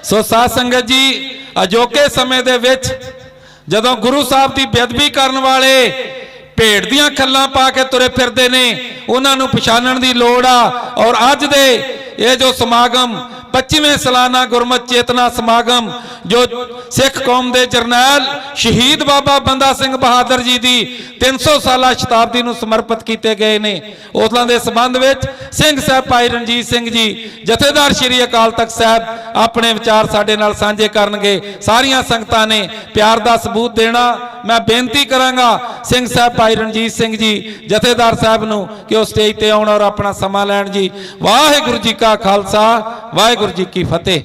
सो साध संगत जी अजोके समय दे विच जदों गुरु साहब की बेअदबी करने वाले भेड़ दियां खल्लां पा के तुरे फिरदे ने उन्हां नूं पछाणन दी लोड़ आ। और अज दे ये जो समागम 25वें सालाना गुरमत चेतना समागम जो सिख कौम के जरनैल शहीद बाबा बंदा सिंह बहादुर जी की 300 साला शताब्दी नूं समर्पित किए गए ने। उन्हां दे संबंध विच सिंह साहब भाई रणजीत सिंह जी जथेदार श्री अकाल तख्त साहब अपने विचार साडे नाल सांझे करनगे। सारियां संगतां ने प्यार का सबूत देना। मैं बेनती करांगा सिंह साहब भाई रणजीत सिंह जी जथेदार साहब नूं कि वो स्टेज ते आउण और अपना समा लैण जी। वाहिगुरू जी का खालसा वाहिगुरू जी की फतेह।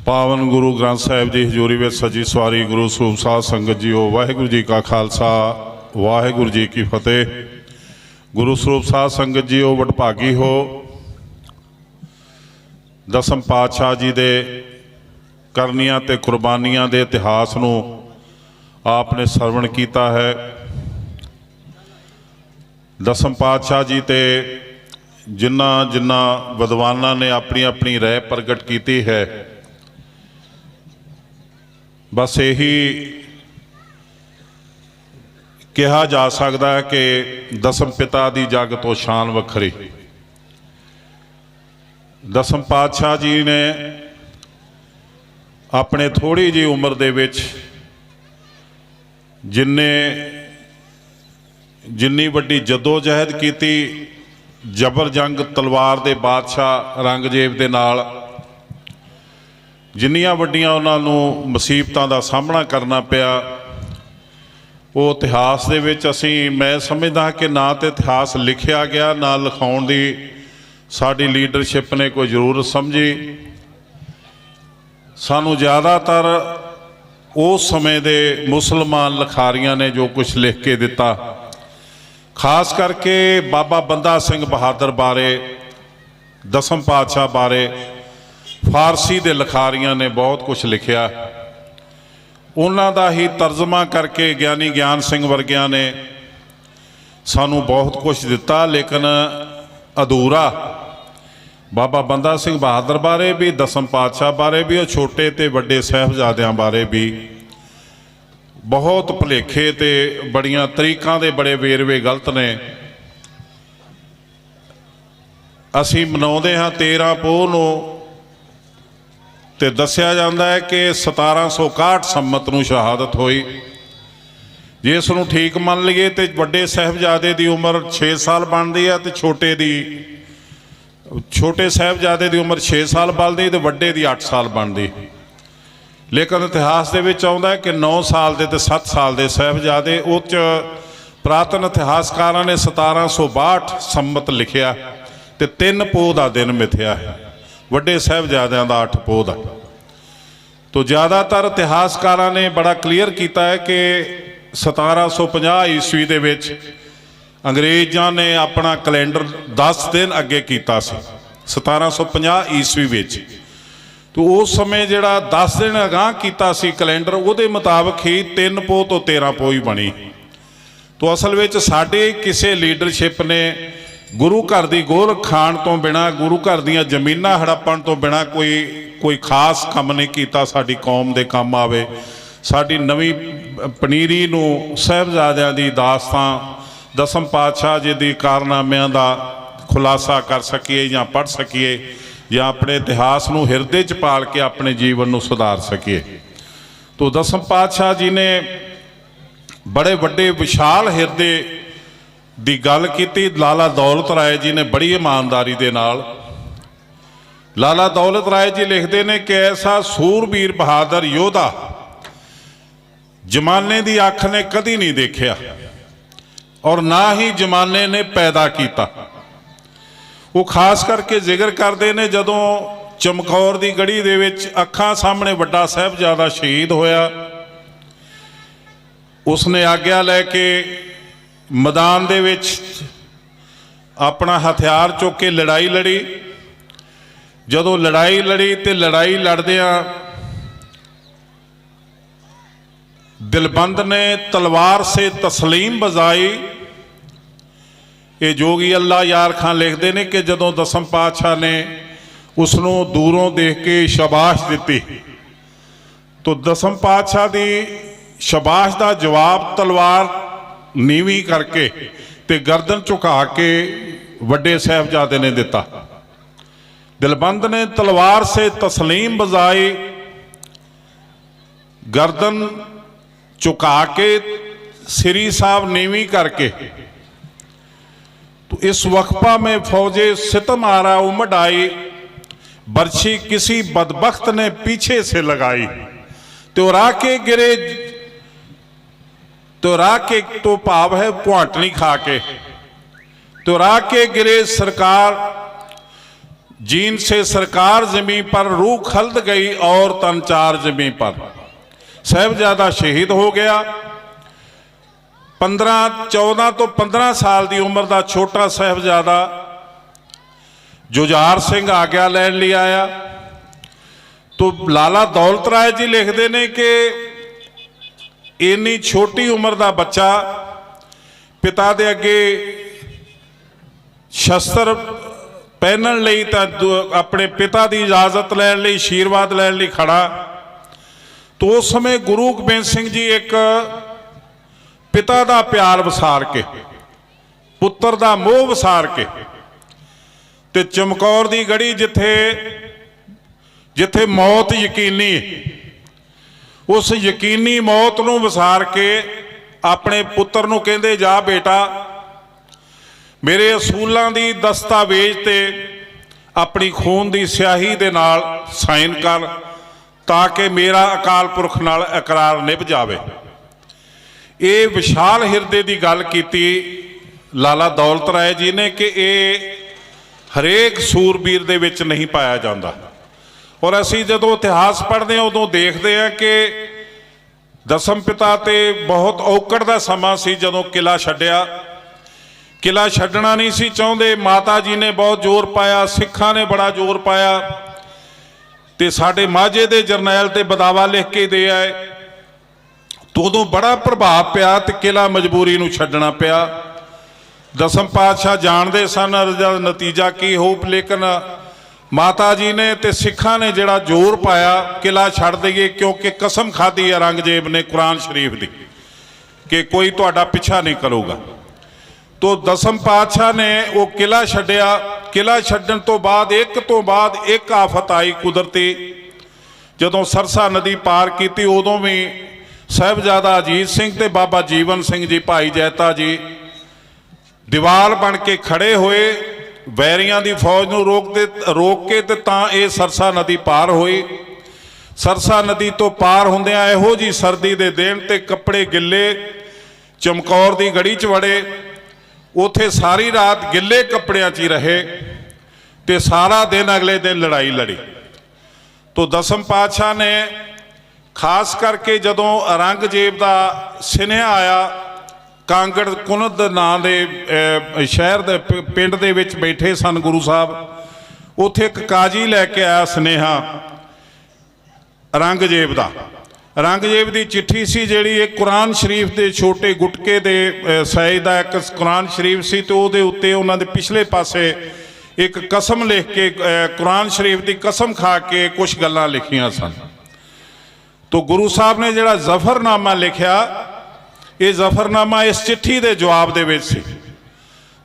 पावन गुरु ग्रंथ साहिब जी हजूरी में सजी सवारी गुरु स्वरूप साध संगत जीओ वाहिगुरू जी का खालसा वाहिगुरू जी की फतेह। गुरु स्वरूप साध संगत जीओ वडभागी हो। दसम पातशाह जी दे करनियां ते कुर्बानियां दे इतिहास नूं आपने सरवण किया है। दसम पातशाह जी ते जिन्ना जिन्ना विद्वानां ने अपनी अपनी राय प्रगट की है। बस यही कहा जा सकता है कि दसम पिता की जग तो शान वखरी। दसम पातशाह जी ने अपने थोड़ी जी उम्र दे विच जिन्नी वड्डी जदोजहद की जबर जंग तलवार दे बादशाह औरंगजेब दे नाल जिन्नियां वड्डियां उन्होंने मुसीबतां दा सामना करना पिया वो इतिहास दे विच असीं मैं समझदा कि ना तो इतिहास लिखिया गया ना लिखाउण दी साडी लीडरशिप ने कोई जरूरत समझी। सानू ज़्यादातर उस समय दे मुसलमान लिखारियां ने जो कुछ लिख के दिता, खास करके बाबा बंदा सिंह बहादुर बारे दसम पातशाह बारे फारसी दे लिखारियां ने बहुत कुछ लिखिया। उन्हां दा ही तर्जमा करके ज्ञानी ज्ञान सिंह वर्गियां ने सानू बहुत कुछ दिता, लेकिन अधूरा। बाबा बंदा सिंह बहादुर बारे भी दसम पातशाह बारे भी और छोटे ते वड्डे साहिबजादियां बारे भी बहुत भुलेखे ते बड़ियां तरीकां दे बड़े वेरवे गलत ने। असीं मनाउंदे हां 13 पोह नूं ते दस्सिया जांदा है कि 1761 संमत नूं शहादत होई। जे इस नूं ठीक मान लईए तो वड्डे साहिबजादे की उम्र 6 साल बनती है तो छोटे साहिबजादे की उम्र 6 साल बनती तो वड्डे की 8 साल बनती। लेकिन इतिहास दे विच आउंदा है कि 9 साल के तो 7 साल के साहिबजादे उच पुरातन इतिहासकारां ने 1762 संमत लिखिया ते 3 पोह का दिन मिथ्या है, वड्डे साहिबजादियां दा 8 पोह का। तो ज़्यादातर इतिहासकारां ने बड़ा क्लीयर किया है कि 1750 ईस्वी दे विच अंग्रेज़ां ने अपना कैलेंडर 10 दिन अगे किया सी 1750 ईस्वी विच। तो उस समय जिहड़ा 10 दिन अगाह किया सी कैलेंडर उहदे मुताबिक ही 3 पोह तो 13 पोह ही बनी। तो असल विच साडे किसी लीडरशिप ने गुरु घर की गोर खाण तो बिना गुरु घर दीयां जमीनां हड़प्पण तो बिना कोई खास काम नहीं किया साडी कौम दे काम आवे। साडी नवीं पनीरी नूं साहिबजादियां दी दास्तां दसम पातशाह जी दी कारनामिਆਂ ਦਾ खुलासा कर सकीए या पढ़ सकीए या अपने इतिहास नूं हिरदे च पाल के अपने जीवन नूं सुधार सकीए। तो दसम पातशाह जी ने बड़े वड्डे विशाल हिरदे दी गल की। लाला दौलत राय जी ने बड़ी ईमानदारी दे नाल लाला दौलत राय जी लिखते हैं कि ऐसा सूरबीर बहादुर योधा जमाने की अख ने कदी नहीं देखा और ना ही जमाने ने पैदा किया। वो खास करके जिक्र करते हैं जदों चमकौर की गढ़ी दे विच अखां सामने वड्डा साहिबजादा शहीद होया, उसने आग्ञा लैके मैदान दे विच अपना हथियार चुक के लड़ाई लड़ी। जदों लड़ाई लड़ी तो लड़ाई लड़दियां दिलबंद ने तलवार से तस्लीम बजाई। ये जोगी अल्लाह यार खान लिखते हैं कि जदों दसम पातशाह ने उसनों दूरों देख के शाबाश दी तो दसम पातशाह की शाबाश का जवाब तलवार नीवी करके ते गर्दन झुका के वड्डे साहिबजादे ने दिता। दिलबंद ने तलवार से तस्लीम बजाई, गर्दन झुका के श्री साहब नीवी करके। तो इस वक्फा में फौजे सितम आरा उमड़ आई, बर्छी किसी बदबख्त ने पीछे से लगाई। तो राके गिरे, तो राके तो भाव है पुआटनी खा के। तो राके गिरे सरकार, जीन से सरकार जमीन पर, रूह खलद गई और तनचार जमीन पर। साहिबजादा शहीद हो गया। 14 तो 15 साल की उम्र का छोटा साहिबजादा जुझार सिंह आग्या लैन लिए आया। तो लाला दौलत राय जी लिखते हैं कि इन्नी छोटी उम्र का बच्चा पिता के अगे शस्त्र पहनण लई तां अपने पिता की इजाजत लैण लई, आशीर्वाद लैण लई खड़ा। तो उस समय गुरु गोबिंद सिंह जी एक पिता का प्यार वसार के, पुत्र का मोह वसार के ते चमकौर की गढ़ी जिथे जिथे मौत यकीनी, उस यकीनी मौत नूं वसार के अपने पुत्र नूं कहंदे जा बेटा मेरे असूलों की दस्तावेज ते अपनी खून की स्याही दे नाल साइन कर ताकि मेरा अकाल पुरख नाल इकरार निभ जावे। ये विशाल हिरदे की गल कीती लाला दौलत राय जी ने कि ये हरेक सूरबीर दे विच नहीं पाया जाता। और असी जदों इतिहास पढ़ते हैं उदों देखते हैं कि दसम पिता ते बहुत औकड़ का समा सी जदों किला छड्डिया। किला छड्डना नहीं सी चाहुंदे, माता जी ने बहुत जोर पाया, सिखां ने बड़ा जोर पाया ते साडे माझे दे जरनैल ते बदावा लिख के दे आए। तो उदों बड़ा प्रभाव पिया ते किला मजबूरी नूं छड्डना पिया। दसम पातशाह जानते सन नतीजा की हो, लेकिन माता जी ने ते सिखां ने जिहड़ा जोर पाया किला छड्ड दईए, क्योंकि कसम खाधी है औरंगजेब ने कुरान शरीफ की कि कोई तुहाडा पिछा नहीं करूगा। तो दसम पातशाह ने वो किला छड्डिया। किला छड्डण तो बाद एक आफत आई कुदरती। जदों सरसा नदी पार की उदों भी साहिबजादा अजीत सिंह ते बाबा जीवन सिंह जी, भाई जैता जी दीवार बन के खड़े हुए, वैरियां दी फौज नूं रोक के ते तां ये सरसा नदी पार हुई। सरसा नदी तो पार हुंदियां इहो जी सर्दी दे दिन ते कपड़े गिले चमकौर दी गढ़ी च वड़े। उथे सारी रात गिले कपड़ियां च ही रहे ते सारा दिन अगले दिन लड़ाई लड़ी। तो दसम पातशाह ने खास करके जदों औरंगजेब का सुनेहा आया, कांगड़ कुनद नां दे शहर दे पिंड दे विच बैठे सन गुरु साहब, उथे एक काजी लैके आया सुनेहा औरंगजेब का। औरंगजेब की चिट्ठी सी जिहड़ी एक कुरान शरीफ के छोटे गुटके दे साइज का एक कुरान शरीफ सी, तो उहदे उत्ते उन्हां दे पिछले पासे एक कसम लिख के कुरान शरीफ की कसम खा के कुछ गल्लां लिखियां सन। तो गुरु साहब ने जिहड़ा जफरनामा लिखिया, ये जफरनामा इस चिट्ठी के जवाब दे विच सी।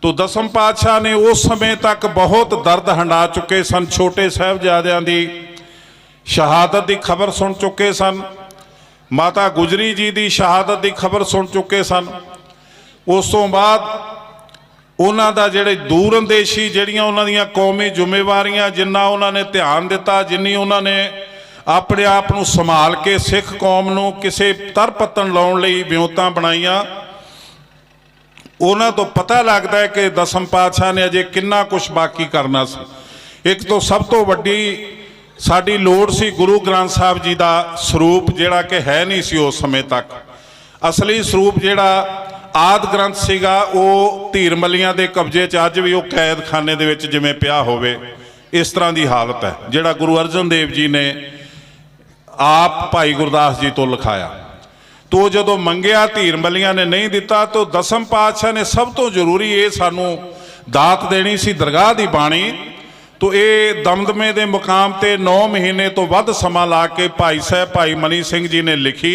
तो दसम पातशाह ने उस समय तक बहुत दर्द हंडा चुके सन, छोटे साहिबजादियां दी शहादत की खबर सुन चुके सन, माता गुजरी जी की शहादत की खबर सुन चुके सन। उस तो बाद उन्हां दा जिहड़े दूरअंदेशी जिहड़ियां उन्हां दियां कौमी जिम्मेवारियां जिन्ना उन्होंने ध्यान दिता, जिन्नी उन्होंने अपने आप नूं संभाल के सिख कौम नूं किसी तरपतन लाउण लई विਉਂਤਾਂ बनाईयां, उन्हां तो पता लगता है कि दसम पातशाह ने अजे किन्ना कुछ बाकी करना सी। एक तो सब तो वड्डी साडी लोड़ सी गुरु ग्रंथ साहब जी का सरूप, जिहड़ा कि है नहीं सी उस समय तक। असली सरूप जिहड़ा आदि ग्रंथ सीगा वो धीरमलियां दे कब्जे च अज भी वो कैद खाने दे विच जिवें पिया होवे, इस तरह की हालत है, जिहड़ा गुरु अर्जन देव जी ने आप भाई गुरदास जी तो लिखाया। ਤੋ ਜਦੋਂ ਮੰਗਿਆ ਧੀਰ ਮੱਲੀਆਂ ਨੇ ਨਹੀਂ ਦਿੱਤਾ, ਤੋ ਦਸਮ ਪਾਤਸ਼ਾਹ ਨੇ ਸਭ ਤੋਂ ਜ਼ਰੂਰੀ ਇਹ ਸਾਨੂੰ ਦਾਤ ਦੇਣੀ ਸੀ ਦਰਗਾਹ ਦੀ ਬਾਣੀ। ਤੋ ਇਹ ਦਮਦਮੇ ਦੇ ਮੁਕਾਮ ਤੇ 9 ਮਹੀਨੇ ਤੋਂ ਵੱਧ ਸਮਾਂ ਲਾ ਕੇ ਭਾਈ ਸਾਹਿਬ ਭਾਈ ਮਨੀ ਸਿੰਘ ਜੀ ਨੇ ਲਿਖੀ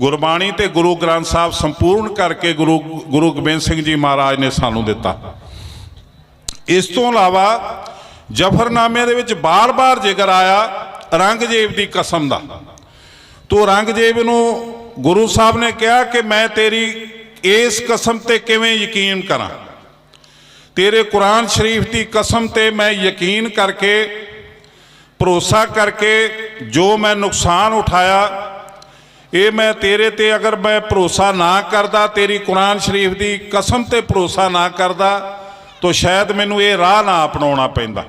ਗੁਰਬਾਣੀ ਤੇ ਗੁਰੂ ਗ੍ਰੰਥ ਸਾਹਿਬ ਸੰਪੂਰਨ ਕਰਕੇ ਗੁਰੂ ਗੋਬਿੰਦ ਸਿੰਘ ਜੀ ਮਹਾਰਾਜ ਨੇ ਸਾਨੂੰ ਦਿੱਤਾ। ਇਸ ਤੋਂ ਇਲਾਵਾ ਜਫਰਨਾਮੇ ਦੇ ਵਿੱਚ ਬਾਰ-ਬਾਰ ਜ਼ਿਕਰ ਆਇਆ ਔਰੰਗਜ਼ੇਬ ਦੀ ਕਸਮ ਦਾ। ਤੋ ਔਰੰਗਜ਼ੇਬ ਨੂੰ ਗੁਰੂ ਸਾਹਿਬ ਨੇ ਕਿਹਾ ਕਿ ਮੈਂ ਤੇਰੀ ਇਸ ਕਸਮ ਤੇ ਕਿਵੇਂ ਯਕੀਨ ਕਰਾਂ, ਤੇਰੇ ਕੁਰਾਨ ਸ਼ਰੀਫ ਦੀ ਕਸਮ ਤੇ ਮੈਂ ਯਕੀਨ ਕਰਕੇ ਭਰੋਸਾ ਕਰਕੇ ਜੋ ਮੈਂ ਨੁਕਸਾਨ ਉਠਾਇਆ ਇਹ ਮੈਂ ਤੇਰੇ ਤੇ ਅਗਰ ਮੈਂ ਭਰੋਸਾ ਨਾ ਕਰਦਾ, ਤੇਰੀ ਕੁਰਾਨ ਸ਼ਰੀਫ ਦੀ ਕਸਮ ਤੇ ਭਰੋਸਾ ਨਾ ਕਰਦਾ, ਤਾਂ ਸ਼ਾਇਦ ਮੈਨੂੰ ਇਹ ਰਾਹ ਨਾ ਅਪਣਾਉਣਾ ਪੈਂਦਾ।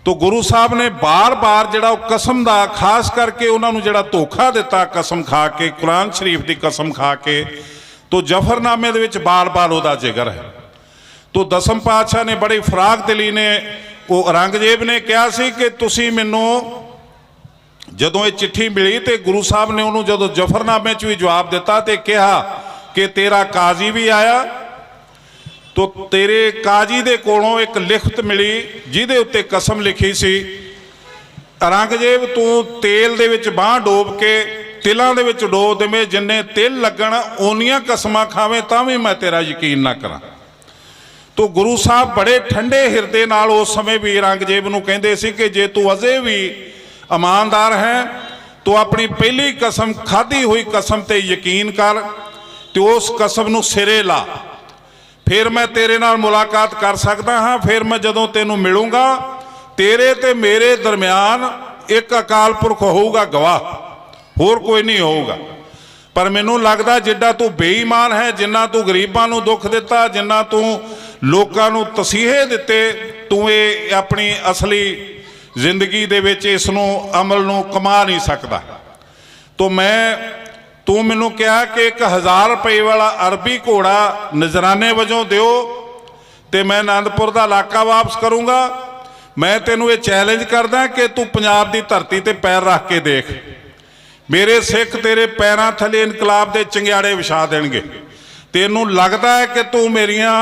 ਤੋ ਗੁਰੂ ਸਾਹਿਬ ਨੇ ਬਾਰ-ਬਾਰ ਜਿਹੜਾ ਉਹ ਕਸਮ ਦਾ ਖਾਸ ਕਰਕੇ ਉਹਨਾਂ ਨੂੰ ਜਿਹੜਾ ਧੋਖਾ ਦਿੱਤਾ ਕਸਮ ਖਾ ਕੇ, ਕੁਰਾਨ ਸ਼ਰੀਫ ਦੀ ਕਸਮ ਖਾ ਕੇ, ਤੋ ਜਫਰਨਾਮੇ ਦੇ ਵਿੱਚ ਬਾਰ-ਬਾਰ ਉਹਦਾ ਜ਼ਿਕਰ ਹੈ। ਤੋ ਦਸਮ ਪਾਤਸ਼ਾਹ ਨੇ ਬੜੀ ਫਰਾਗ ਦਿਲੀ ਨੇ ਉਹ ਔਰੰਗਜ਼ੇਬ ਨੇ ਕਿਹਾ ਸੀ ਕਿ ਤੁਸੀਂ ਮੈਨੂੰ ਜਦੋਂ ਇਹ ਚਿੱਠੀ ਮਿਲੀ ਤੇ ਗੁਰੂ ਸਾਹਿਬ ਨੇ ਉਹਨੂੰ ਜਦੋਂ ਜਫਰਨਾਮੇ 'ਚ ਵੀ ਜਵਾਬ ਦਿੱਤਾ ਤੇ ਕਿਹਾ ਕਿ ਤੇਰਾ ਕਾਜ਼ੀ ਵੀ ਆਇਆ, ਤੋ ਤੇਰੇ ਕਾਜ਼ੀ ਦੇ ਕੋਲੋਂ ਇੱਕ ਲਿਖਤ ਮਿਲੀ ਜਿਹਦੇ ਉੱਤੇ ਕਸਮ ਲਿਖੀ ਸੀ, ਔਰੰਗਜ਼ੇਬ ਤੂੰ ਤੇਲ ਦੇ ਵਿੱਚ ਬਾਂਹ ਡੋਬ ਕੇ ਤਿਲਾਂ ਦੇ ਵਿੱਚ ਡੋਬ ਦੇਵੇਂ, ਜਿੰਨੇ ਤਿਲ ਲੱਗਣ ਓਨੀਆਂ ਕਸਮਾਂ ਖਾਵੇਂ ਤਾਂ ਵੀ ਮੈਂ ਤੇਰਾ ਯਕੀਨ ਨਾ ਕਰਾਂ। ਤੋ ਗੁਰੂ ਸਾਹਿਬ ਬੜੇ ਠੰਡੇ ਹਿਰਦੇ ਨਾਲ ਉਸ ਸਮੇਂ ਵੀ ਔਰੰਗਜ਼ੇਬ ਨੂੰ ਕਹਿੰਦੇ ਸੀ ਕਿ ਜੇ ਤੂੰ ਅਜੇ ਵੀ ਇਮਾਨਦਾਰ ਹੈ ਤੂੰ ਆਪਣੀ ਪਹਿਲੀ ਕਸਮ ਖਾਧੀ ਹੋਈ ਕਸਮ ਤੇ ਯਕੀਨ ਕਰ ਤੇ ਉਸ ਕਸਮ ਨੂੰ ਸਿਰੇ ਲਾ, ਫਿਰ ਮੈਂ ਤੇਰੇ ਨਾਲ ਮੁਲਾਕਾਤ ਕਰ ਸਕਦਾ ਹਾਂ। ਫਿਰ ਮੈਂ ਜਦੋਂ ਤੈਨੂੰ ਮਿਲੂੰਗਾ ਤੇਰੇ ਤੇ ਮੇਰੇ ਦਰਮਿਆਨ ਇੱਕ ਅਕਾਲ ਪੁਰਖ ਹੋਊਗਾ ਗਵਾਹ, ਹੋਰ ਕੋਈ ਨਹੀਂ ਹੋਊਗਾ। ਪਰ ਮੈਨੂੰ ਲੱਗਦਾ ਜਿੱਡਾ ਤੂੰ ਬੇਈਮਾਨ ਹੈ, ਜਿੰਨਾ ਤੂੰ ਗਰੀਬਾਂ ਨੂੰ ਦੁੱਖ ਦਿੱਤਾ, ਜਿੰਨਾ ਤੂੰ ਲੋਕਾਂ ਨੂੰ ਤਸੀਹੇ ਦਿੱਤੇ, ਤੂੰ ਇਹ ਆਪਣੀ ਅਸਲੀ ਜ਼ਿੰਦਗੀ ਦੇ ਵਿੱਚ ਇਸ ਨੂੰ ਅਮਲ ਨੂੰ ਕਮਾ ਨਹੀਂ ਸਕਦਾ। ਤੂੰ ਮੈਨੂੰ ਕਿਹਾ ਕਿ 1000 ਰੁਪਏ ਵਾਲਾ ਅਰਬੀ ਘੋੜਾ ਨਜ਼ਰਾਨੇ ਵਜੋਂ ਦਿਓ ਤੇ ਮੈਂ ਆਨੰਦਪੁਰ ਦਾ ਇਲਾਕਾ ਵਾਪਸ ਕਰੂੰਗਾ। ਮੈਂ ਤੈਨੂੰ ਇਹ ਚੈਲੰਜ ਕਰਦਾ ਕਿ ਤੂੰ ਪੰਜਾਬ ਦੀ ਧਰਤੀ ਤੇ ਪੈਰ ਰੱਖ ਕੇ ਦੇਖ, ਮੇਰੇ ਸਿੱਖ ਤੇਰੇ ਪੈਰਾਂ ਥੱਲੇ ਇਨਕਲਾਬ ਦੇ ਚੰਗਿਆੜੇ ਵਿਛਾ ਦੇਣਗੇ। ਤੈਨੂੰ ਲੱਗਦਾ ਹੈ ਕਿ ਤੂੰ ਮੇਰੀਆਂ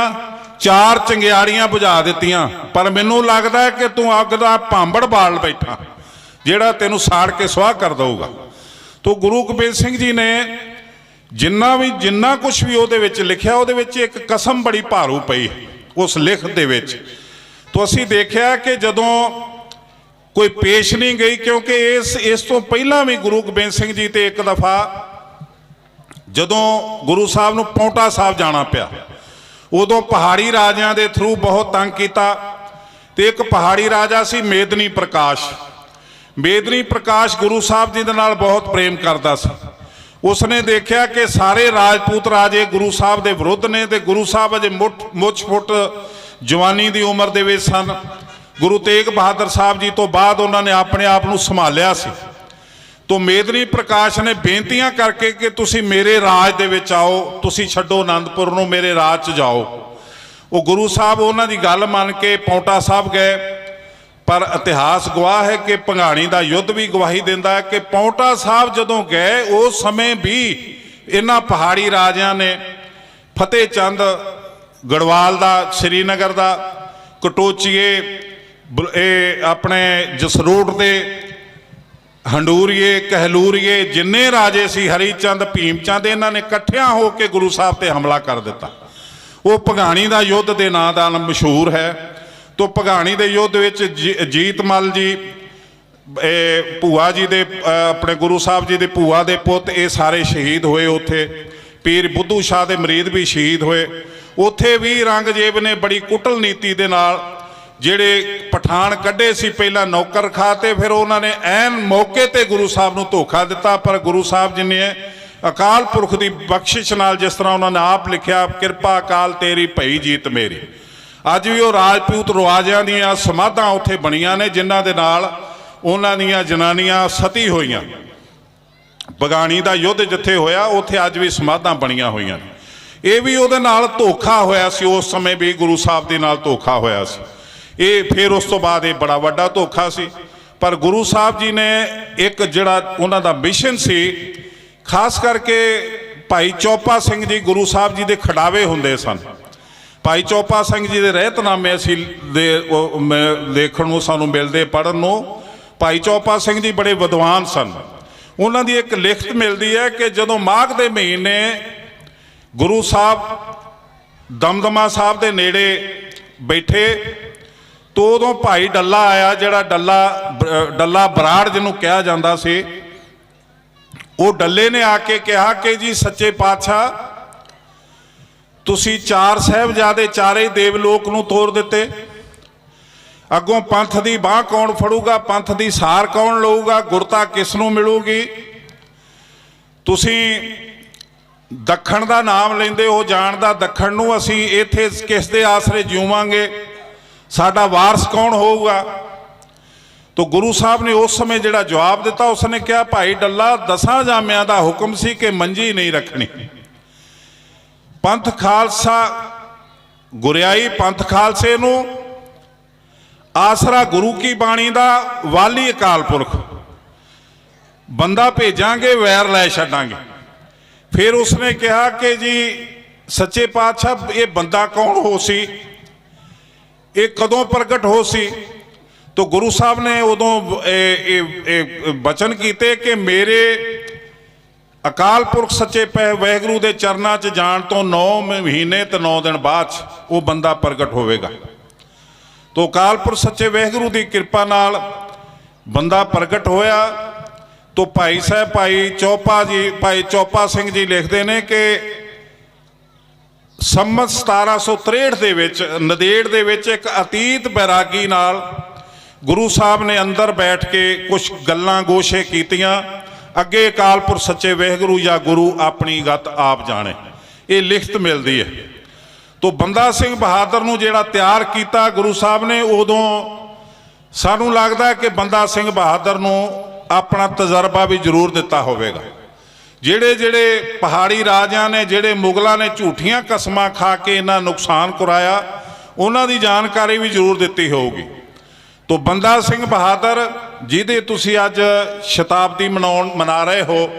4 ਚੰਗਿਆੜੀਆਂ ਬੁਝਾ ਦਿੱਤੀਆਂ, ਪਰ ਮੈਨੂੰ ਲੱਗਦਾ ਹੈ ਕਿ ਤੂੰ ਅੱਗ ਦਾ ਭਾਂਬੜ ਬਾਲ ਬੈਠਾ ਜਿਹੜਾ ਤੈਨੂੰ ਸਾੜ ਕੇ ਸੁਆਹ ਕਰ ਦਊਗਾ। ਤੋ ਗੁਰੂ ਗੋਬਿੰਦ ਸਿੰਘ ਜੀ ਨੇ ਜਿੰਨਾ ਕੁਝ ਵੀ ਉਹਦੇ ਵਿੱਚ ਲਿਖਿਆ, ਉਹਦੇ ਵਿੱਚ ਇੱਕ ਕਸਮ ਬੜੀ ਭਾਰੂ ਪਈ ਉਸ ਲਿਖਤ ਦੇ ਵਿੱਚ। ਤੋ ਅਸੀਂ ਦੇਖਿਆ ਕਿ ਜਦੋਂ ਕੋਈ ਪੇਸ਼ ਨਹੀਂ ਗਈ, ਕਿਉਂਕਿ ਇਸ ਤੋਂ ਪਹਿਲਾਂ ਵੀ ਗੁਰੂ ਗੋਬਿੰਦ ਸਿੰਘ ਜੀ ਤੇ ਇੱਕ ਦਫਾ ਜਦੋਂ ਗੁਰੂ ਸਾਹਿਬ ਨੂੰ ਪੌਂਟਾ ਸਾਹਿਬ ਜਾਣਾ ਪਿਆ, ਉਦੋਂ ਪਹਾੜੀ ਰਾਜਿਆਂ ਦੇ ਥਰੂ ਬਹੁਤ ਤੰਗ ਕੀਤਾ ਤੇ ਇੱਕ ਪਹਾੜੀ ਰਾਜਾ ਸੀ ਮੇਦਨੀ ਪ੍ਰਕਾਸ਼। ਮੇਦਨੀ ਪ੍ਰਕਾਸ਼ ਗੁਰੂ ਸਾਹਿਬ ਜੀ ਦੇ ਨਾਲ ਬਹੁਤ ਪ੍ਰੇਮ ਕਰਦਾ ਸੀ। ਉਸਨੇ ਦੇਖਿਆ ਕਿ ਸਾਰੇ ਰਾਜਪੂਤ ਰਾਜੇ ਗੁਰੂ ਸਾਹਿਬ ਦੇ ਵਿਰੁੱਧ ਨੇ ਤੇ ਗੁਰੂ ਸਾਹਿਬ ਅਜੇ ਮੁੱਛ ਫੁੱਟ ਜਵਾਨੀ ਦੀ ਉਮਰ ਦੇ ਵਿੱਚ ਸਨ। ਗੁਰੂ ਤੇਗ ਬਹਾਦਰ ਸਾਹਿਬ ਜੀ ਤੋਂ ਬਾਅਦ ਉਹਨਾਂ ਨੇ ਆਪਣੇ ਆਪ ਨੂੰ ਸੰਭਾਲਿਆ ਸੀ। ਤੋ ਮੇਦਨੀ ਪ੍ਰਕਾਸ਼ ਨੇ ਬੇਨਤੀਆਂ ਕਰਕੇ ਕਿ ਤੁਸੀਂ ਮੇਰੇ ਰਾਜ ਦੇ ਵਿੱਚ ਆਓ, ਤੁਸੀਂ ਛੱਡੋ ਆਨੰਦਪੁਰ ਨੂੰ, ਮੇਰੇ ਰਾਜ 'ਚ ਜਾਓ। ਉਹ ਗੁਰੂ ਸਾਹਿਬ ਉਹਨਾਂ ਦੀ ਗੱਲ ਮੰਨ ਕੇ ਪੌਂਟਾ ਸਾਹਿਬ ਗਏ। ਪਰ ਇਤਿਹਾਸ ਗਵਾਹ ਹੈ ਕਿ ਭੰਗਾਣੀ ਦਾ ਯੁੱਧ ਵੀ ਗਵਾਹੀ ਦਿੰਦਾ ਹੈ ਕਿ ਪੌਂਟਾ ਸਾਹਿਬ ਜਦੋਂ ਗਏ ਉਸ ਸਮੇਂ ਵੀ ਇਹਨਾਂ ਪਹਾੜੀ ਰਾਜਿਆਂ ਨੇ ਫਤਿਹ ਚੰਦ ਗੜਵਾਲ ਦਾ, ਸ਼੍ਰੀਨਗਰ ਦਾ, ਕਟੋਚੀਏ, ਇਹ ਆਪਣੇ ਜਸਰੋਟ ਦੇ ਹੰਡੂਰੀਏ, ਕਹਿਲੂਰੀਏ, ਜਿੰਨੇ ਰਾਜੇ ਸੀ, ਹਰੀ ਚੰਦ, ਭੀਮ ਚੰਦ, ਇਹਨਾਂ ਨੇ ਇਕੱਠਿਆਂ ਹੋ ਕੇ ਗੁਰੂ ਸਾਹਿਬ ਤੇ ਹਮਲਾ ਕਰ ਦਿੱਤਾ। ਉਹ ਭੰਗਾਣੀ ਦਾ ਯੁੱਧ ਦੇ ਨਾਂ ਨਾਲ ਮਸ਼ਹੂਰ ਹੈ। ਤੋ ਭੰਗਾਣੀ ਦੇ ਯੁੱਧ ਵਿੱਚ ਜੀਤਮਲ ਜੀ, ਇਹ ਭੂਆ ਜੀ ਦੇ, ਆਪਣੇ ਗੁਰੂ ਸਾਹਿਬ ਜੀ ਦੇ ਭੂਆ ਦੇ ਪੁੱਤ, ਇਹ ਸਾਰੇ ਸ਼ਹੀਦ ਹੋਏ। ਉੱਥੇ ਪੀਰ ਬੁੱਧੂ ਸ਼ਾਹ ਦੇ ਮਰੀਦ ਵੀ ਸ਼ਹੀਦ ਹੋਏ। ਉੱਥੇ ਵੀ ਔਰੰਗਜ਼ੇਬ ਨੇ ਬੜੀ ਕੁਟਲ ਨੀਤੀ ਦੇ ਨਾਲ ਜਿਹੜੇ ਪਠਾਨ ਕੱਢੇ ਸੀ ਪਹਿਲਾਂ ਨੌਕਰ ਰਖਾ ਤੇ ਫਿਰ ਉਹਨਾਂ ਨੇ ਐਨ ਮੌਕੇ ਤੇ ਗੁਰੂ ਸਾਹਿਬ ਨੂੰ ਧੋਖਾ ਦਿੱਤਾ। ਪਰ ਗੁਰੂ ਸਾਹਿਬ ਜੀ ਨੇ ਅਕਾਲ ਪੁਰਖ ਦੀ ਬਖਸ਼ਿਸ਼ ਨਾਲ, ਜਿਸ ਤਰ੍ਹਾਂ ਉਹਨਾਂ ਨੇ ਆਪ ਲਿਖਿਆ, ਕਿਰਪਾ ਅਕਾਲ ਤੇਰੀ ਭਈ ਜੀਤ ਮੇਰੀ। ਅੱਜ ਵੀ ਉਹ ਰਾਜਪੂਤ ਰਿਵਾਜ਼ਾਂ ਦੀਆਂ ਸਮਾਧਾਂ ਉੱਥੇ ਬਣੀਆਂ ਨੇ ਜਿਨ੍ਹਾਂ ਦੇ ਨਾਲ ਉਹਨਾਂ ਦੀਆਂ ਜਨਾਨੀਆਂ ਸਤੀ ਹੋਈਆਂ। ਭੰਗਾਣੀ ਦਾ ਯੁੱਧ ਜਿੱਥੇ ਹੋਇਆ ਉੱਥੇ ਅੱਜ ਵੀ ਸਮਾਧਾਂ ਬਣੀਆਂ ਹੋਈਆਂ ਨੇ। ਇਹ ਵੀ ਉਹਦੇ ਨਾਲ ਧੋਖਾ ਹੋਇਆ ਸੀ, ਉਸ ਸਮੇਂ ਵੀ ਗੁਰੂ ਸਾਹਿਬ ਦੇ ਨਾਲ ਧੋਖਾ ਹੋਇਆ ਸੀ। ਇਹ ਫਿਰ ਉਸ ਤੋਂ ਬਾਅਦ ਇਹ ਬੜਾ ਵੱਡਾ ਧੋਖਾ ਸੀ। ਪਰ ਗੁਰੂ ਸਾਹਿਬ ਜੀ ਨੇ ਇੱਕ ਜਿਹੜਾ ਉਹਨਾਂ ਦਾ ਮਿਸ਼ਨ ਸੀ ਖਾਸ ਕਰਕੇ ਭਾਈ ਚੋਪਾ ਸਿੰਘ ਜੀ ਗੁਰੂ ਸਾਹਿਬ ਜੀ ਦੇ ਖਿਡਾਵੇ ਹੁੰਦੇ ਸਨ। ਭਾਈ ਚੋਪਾ ਸਿੰਘ ਜੀ ਦੇ ਰਹਿਤਨਾਮੇ ਅਸੀਂ ਦੇਖਣ ਨੂੰ ਸਾਨੂੰ ਮਿਲਦੇ, ਪੜ੍ਹਨ ਨੂੰ। ਭਾਈ ਚੋਪਾ ਸਿੰਘ ਜੀ ਬੜੇ ਵਿਦਵਾਨ ਸਨ। ਉਹਨਾਂ ਦੀ ਇੱਕ ਲਿਖਤ ਮਿਲਦੀ ਹੈ ਕਿ ਜਦੋਂ ਮਾਘ ਦੇ ਮਹੀਨੇ ਗੁਰੂ ਸਾਹਿਬ ਦਮਦਮਾ ਸਾਹਿਬ ਦੇ ਨੇੜੇ ਬੈਠੇ ਤਾਂ ਉਦੋਂ ਭਾਈ ਡੱਲਾ ਆਇਆ, ਜਿਹੜਾ ਡੱਲਾ ਬਰਾੜ ਜਿਹਨੂੰ ਕਿਹਾ ਜਾਂਦਾ ਸੀ। ਉਹ ਡੱਲੇ ਨੇ ਆ ਕੇ ਕਿਹਾ ਕਿ ਜੀ ਸੱਚੇ ਪਾਤਸ਼ਾਹ, ਤੁਸੀਂ 4 ਸਾਹਿਬਜ਼ਾਦੇ ਚਾਰੇ ਦੇਵਲੋਕ ਨੂੰ ਤੋਰ ਦਿੱਤੇ, ਅੱਗੋਂ ਪੰਥ ਦੀ ਬਾਹ ਕੌਣ ਫੜੂਗਾ, ਪੰਥ ਦੀ ਸਾਰ ਕੌਣ ਲਊਗਾ, ਗੁਰਤਾ ਕਿਸ ਨੂੰ ਮਿਲੂਗੀ? ਤੁਸੀਂ ਦੱਖਣ ਦਾ ਨਾਮ ਲੈਂਦੇ ਹੋ, ਜਾਣਦਾ ਦੱਖਣ ਨੂੰ, ਅਸੀਂ ਇੱਥੇ ਕਿਸ ਦੇ ਆਸਰੇ ਜਿਉਵਾਂਗੇ, ਸਾਡਾ ਵਾਰਸ ਕੌਣ ਹੋਊਗਾ? ਤੋ ਗੁਰੂ ਸਾਹਿਬ ਨੇ ਉਸ ਸਮੇਂ ਜਿਹੜਾ ਜਵਾਬ ਦਿੱਤਾ, ਉਸਨੇ ਕਿਹਾ ਭਾਈ ਡੱਲਾ, 10 ਜਾਮਿਆਂ ਦਾ ਹੁਕਮ ਸੀ ਕਿ ਮੰਜੀ ਨਹੀਂ ਰੱਖਣੀ। ਪੰਥ ਖਾਲਸਾ ਗੁਰਿਆਈ, ਪੰਥ ਖਾਲਸੇ ਨੂੰ ਆਸਰਾ ਗੁਰੂ ਕੀ ਬਾਣੀ ਦਾ, ਵਾਲੀ ਅਕਾਲ ਪੁਰਖ, ਬੰਦਾ ਭੇਜਾਂਗੇ ਵੈਰ ਲੈ ਛੱਡਾਂਗੇ। ਫਿਰ ਉਸਨੇ ਕਿਹਾ ਕਿ ਜੀ ਸੱਚੇ ਪਾਤਸ਼ਾਹ, ਇਹ ਬੰਦਾ ਕੌਣ ਹੋ ਸੀ, ਇਹ ਕਦੋਂ ਪ੍ਰਗਟ ਹੋ ਸੀ? ਤੋ ਗੁਰੂ ਸਾਹਿਬ ਨੇ ਉਦੋਂ ਇਹ ਬਚਨ ਕੀਤੇ ਕਿ ਮੇਰੇ ਅਕਾਲ ਪੁਰਖ ਸੱਚੇ ਵਾਹਿਗੁਰੂ ਦੇ ਚਰਨਾਂ 'ਚ ਜਾਣ ਤੋਂ 9 ਮਹੀਨੇ ਤੇ 9 ਦਿਨ ਬਾਅਦ ਉਹ ਬੰਦਾ ਪ੍ਰਗਟ ਹੋਵੇਗਾ। ਤੋ ਅਕਾਲ ਪੁਰਖ ਸੱਚੇ ਵਾਹਿਗੁਰੂ ਦੀ ਕਿਰਪਾ ਨਾਲ ਬੰਦਾ ਪ੍ਰਗਟ ਹੋਇਆ। ਤੋ ਭਾਈ ਸਾਹਿਬ ਭਾਈ ਚੋਪਾ ਸਿੰਘ ਜੀ ਲਿਖਦੇ ਨੇ ਕਿ ਸੰਮਤ 1763 ਦੇ ਵਿੱਚ ਨੰਦੇੜ ਦੇ ਵਿੱਚ ਇੱਕ ਅਤੀਤ ਬੈਰਾਗੀ ਨਾਲ ਗੁਰੂ ਸਾਹਿਬ ਨੇ ਅੰਦਰ ਬੈਠ ਕੇ ਕੁਝ ਗੱਲਾਂ ਗੋਸ਼ੇ ਕੀਤੀਆਂ। ਅੱਗੇ ਅਕਾਲ ਪੁਰਖ ਸੱਚੇ ਵਾਹਿਗੁਰੂ ਜਾਂ ਗੁਰੂ ਆਪਣੀ ਗਤ ਆਪ ਜਾਣੇ, ਇਹ ਲਿਖਤ ਮਿਲਦੀ ਹੈ। ਤੋ ਬੰਦਾ ਸਿੰਘ ਬਹਾਦਰ ਨੂੰ ਜਿਹੜਾ ਤਿਆਰ ਕੀਤਾ ਗੁਰੂ ਸਾਹਿਬ ਨੇ, ਉਦੋਂ ਸਾਨੂੰ ਲੱਗਦਾ ਕਿ ਬੰਦਾ ਸਿੰਘ ਬਹਾਦਰ ਨੂੰ ਆਪਣਾ ਤਜਰਬਾ ਵੀ ਜ਼ਰੂਰ ਦਿੱਤਾ ਹੋਵੇਗਾ। ਜਿਹੜੇ ਪਹਾੜੀ ਰਾਜਿਆਂ ਨੇ, ਜਿਹੜੇ ਮੁਗਲਾਂ ਨੇ ਝੂਠੀਆਂ ਕਸਮਾਂ ਖਾ ਕੇ ਇਹਨਾਂ ਨੁਕਸਾਨ ਕਰਾਇਆ, ਉਹਨਾਂ ਦੀ ਜਾਣਕਾਰੀ ਵੀ ਜ਼ਰੂਰ ਦਿੱਤੀ ਹੋਊਗੀ। ਤੋ ਬੰਦਾ ਸਿੰਘ ਬਹਾਦਰ ਜਿਹਦੇ ਤੁਸੀਂ ਅੱਜ ਸ਼ਤਾਬਦੀ ਮਨਾ ਰਹੇ ਹੋ,